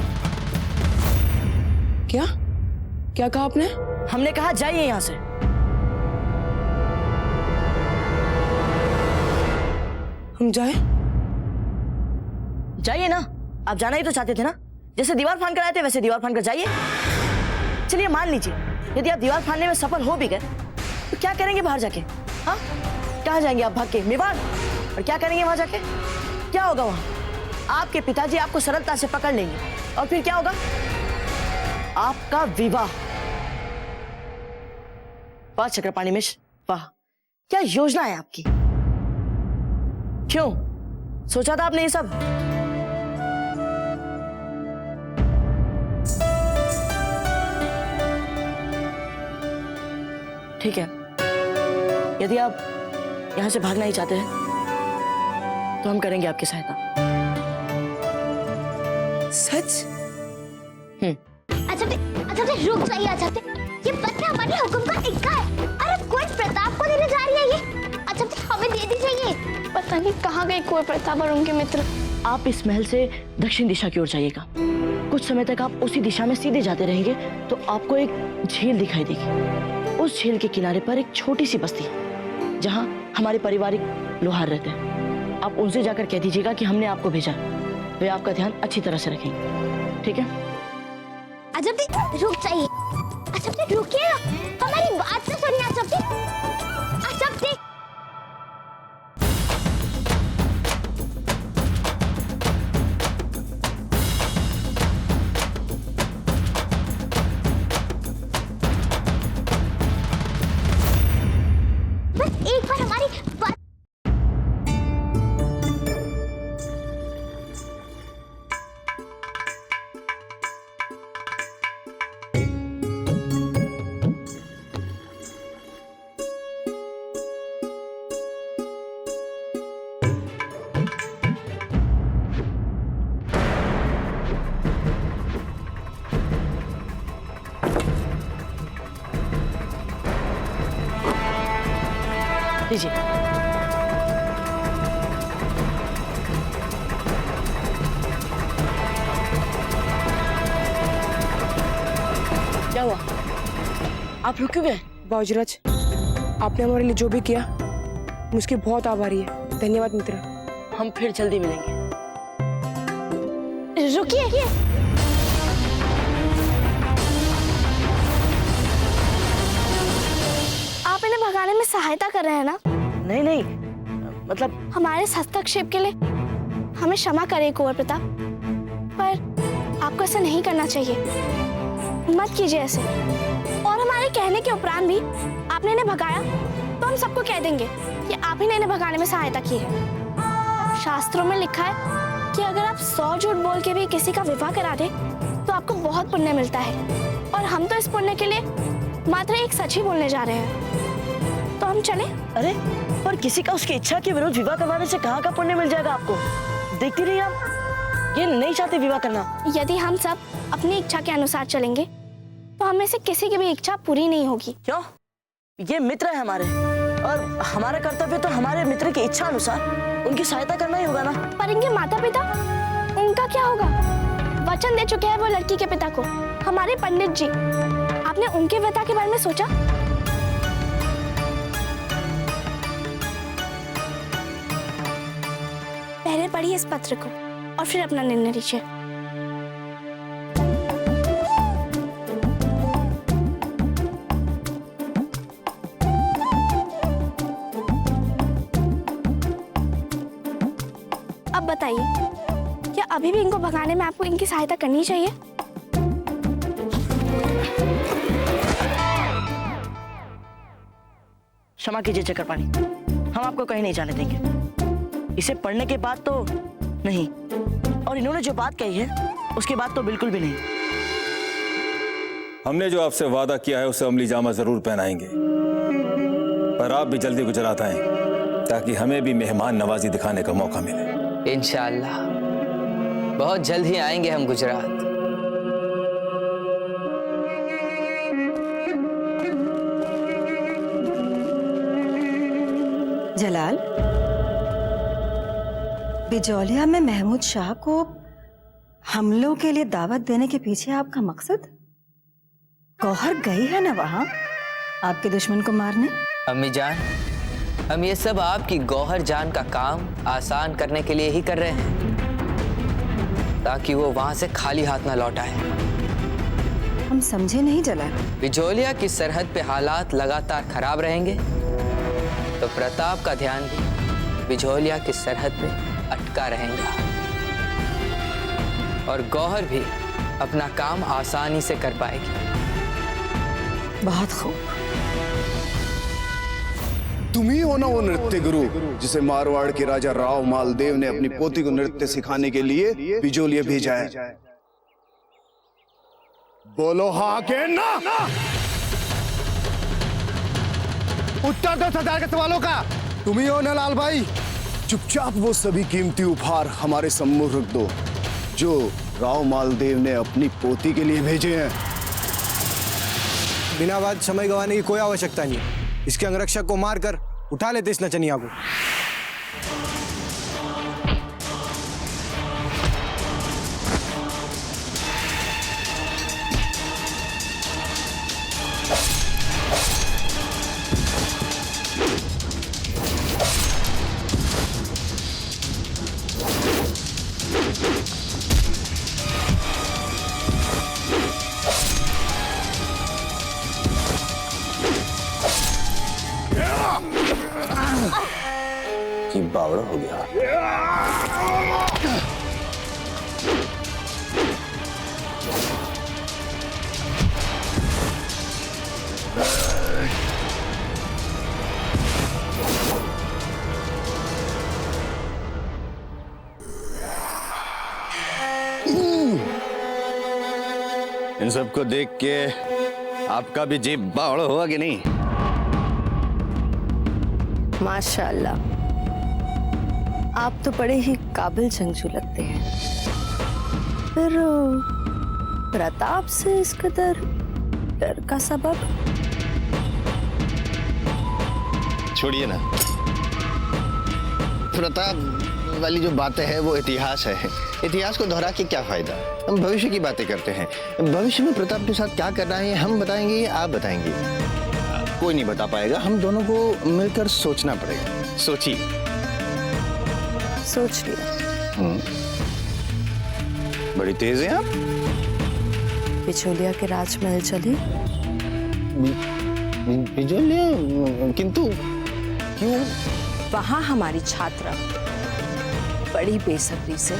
क्या क्या कहा आपने? हमने कहा जाइए यहाँ से। हम जाए? जाइए ना, आप जाना ही तो चाहते थे ना। जैसे दीवार फांद कर आए थे वैसे दीवार फांद कर जाइए। चलिए मान लीजिए, यदि आप दीवार फांदने में सफल हो भी गए तो क्या करेंगे बाहर जाके? हाँ, कहाँ जाएंगे आप भाग के? मेवाड़। और क्या करेंगे वहां जाके? क्या होगा वहां? आपके पिताजी आपको सरलता से पकड़ लेंगे और फिर क्या होगा? आपका विवाह। वाह चक्रपाणी मिश्र, वाह, क्या योजना है आपकी। क्यों सोचा था आपने ये सब? ठीक है, यदि आप यहाँ से भागना ही चाहते हैं तो हम करेंगे आपकी सहायता। सच? अच्छा रुक जाइए। अच्छा ये पत्र हमारे हुक्म का इक्का है। अरे कुंवर प्रताप को देने जा रही है ये। अच्छा हमें दे दीजिए। पता नहीं कहाँ गए कुंवर प्रताप और उनके मित्र। आप इस महल से दक्षिण दिशा की ओर जाइएगा। कुछ समय तक आप उसी दिशा में सीधे जाते रहेंगे तो आपको एक झील दिखाई देगी। उस झील के किनारे पर एक छोटी सी बस्ती है जहाँ हमारे पारिवारिक लोहार रहते हैं। आप उनसे जाकर कह दीजिएगा कि हमने आपको भेजा। वे आपका ध्यान अच्छी तरह से रखेंगे, ठीक है? अजब रुक जाइए। अजब रुकिए ना, हमारी बात तो सुनिए। अजब बस एक बार हमारी बात। लीजिए। क्या हुआ? आप रुक क्यों गए? बाबूजीराज, आपने हमारे लिए जो भी किया मैं उसकी बहुत आभारी है। धन्यवाद मित्र। हम फिर जल्दी मिलेंगे। रुकिए। आप इन्हें भगाने में सहायता कर रहे हैं ना? नहीं, मतलब हमारे इस हस्तक्षेप के लिए हमें क्षमा करें कुंवर प्रताप, पर आपको ऐसा नहीं करना चाहिए। मत कीजिए ऐसे। और हमारे कहने के उपरांत भी आपने इन्हें भगाया तो हम सबको कह देंगे कि आप ही ने इन्हें भगाने में सहायता की है। शास्त्रों में लिखा है कि अगर आप 100 झूठ बोल के भी किसी का विवाह करा दे तो आपको बहुत पुण्य मिलता है। और हम तो इस पुण्य के लिए मात्र एक सच ही बोलने जा रहे हैं। तो हम चले? अरे पर किसी का उसकी इच्छा के विरुद्ध विवाह करवाने से कहाँ का पुण्य मिल जाएगा आपको? देखती रहिए आप, ये नहीं चाहते विवाह करना। यदि हम सब अपनी इच्छा के अनुसार चलेंगे तो हमें से किसी की भी इच्छा पूरी नहीं होगी। क्यों? ये मित्र है हमारे और हमारा कर्तव्य तो हमारे मित्र की इच्छा अनुसार उनकी सहायता करना ही होगा ना। पर इनके माता पिता, उनका क्या होगा? वचन दे चुके हैं वो लड़की के पिता को, हमारे पंडित जी। आपने उनके पिता के बारे में सोचा? पहले पढ़िए इस पत्र को और फिर अपना निर्णय लीजिए। अब बताइए, क्या अभी भी इनको भगाने में आपको इनकी सहायता करनी चाहिए? क्षमा कीजिए चक्रपाणी, हम आपको कहीं नहीं जाने देंगे। इसे पढ़ने के बाद तो नहीं, और इन्होंने जो बात कही है उसके बाद तो बिल्कुल भी नहीं। हमने जो आपसे वादा किया है उसे अमली जामा जरूर पहनाएंगे, पर आप भी जल्दी गुजरात आएं ताकि हमें भी मेहमान नवाजी दिखाने का मौका मिले। इंशाअल्लाह बहुत जल्द ही आएंगे हम गुजरात। जलाल, बिजौलिया में महमूद शाह को हमलों के लिए दावत देने के पीछे आपका मकसद? गौहर गई है ना वहां आपके दुश्मन को मारने? अम्मी जान, हम ये सब आपकी गौहर जान का काम आसान करने के लिए ही कर रहे हैं, ताकि वो वहां से खाली हाथ ना लौट आए। हम समझे नहीं जलाल। बिजौलिया की सरहद पे हालात लगातार खराब रहेंगे तो प्रताप का ध्यान भी बिजौलिया की सरहद पे अटका रहेगा और गौहर भी अपना काम आसानी से कर पाएगी। बहुत खूब। तुम ही हो ना वो नृत्य गुरु जिसे मारवाड़ के राजा राव मालदेव ने अपनी पोती को नृत्य सिखाने के लिए बिजौलिया भेजा है? बोलो हाँ के ना? उत्तर दो सरदार के सवालों का। तुम ही हो ना लाल भाई? चुपचाप वो सभी कीमती उपहार हमारे सम्मुख रख दो जो राव मालदेव ने अपनी पोती के लिए भेजे हैं। बिना बात समय गंवाने की कोई आवश्यकता नहीं। इसके अंगरक्षक को मारकर उठा लेते इस नचनिया को। कि बावड़ा हो गया। इन सबको देख के आपका भी जीभ बावड़ा हुआ कि नहीं? माशाल्लाह, आप तो बड़े ही काबिल जंगजू लगते हैं। फिर प्रताप से इस कदर डर का सबब? छोड़िए ना, प्रताप वाली जो बातें हैं वो इतिहास है। इतिहास को दोहरा के क्या फायदा? हम भविष्य की बातें करते हैं। भविष्य में प्रताप के साथ क्या करना है हम बताएंगे या आप बताएंगे? कोई नहीं बता पाएगा। हम दोनों को मिलकर सोचना पड़ेगा। सोचिए। सोच लिया। बड़ी तेज हैं आप। बिचौलिया के राजमहल चले। बिचौलिया? किंतु क्यों? वहां हमारी छात्रा बड़ी बेसब्री से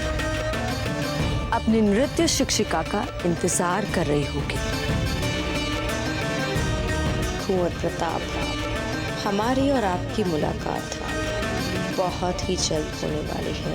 अपनी नृत्य शिक्षिका का इंतजार कर रही होगी। कुंवर प्रताप, हमारी और आपकी मुलाकात बहुत ही जल्द होने वाली है।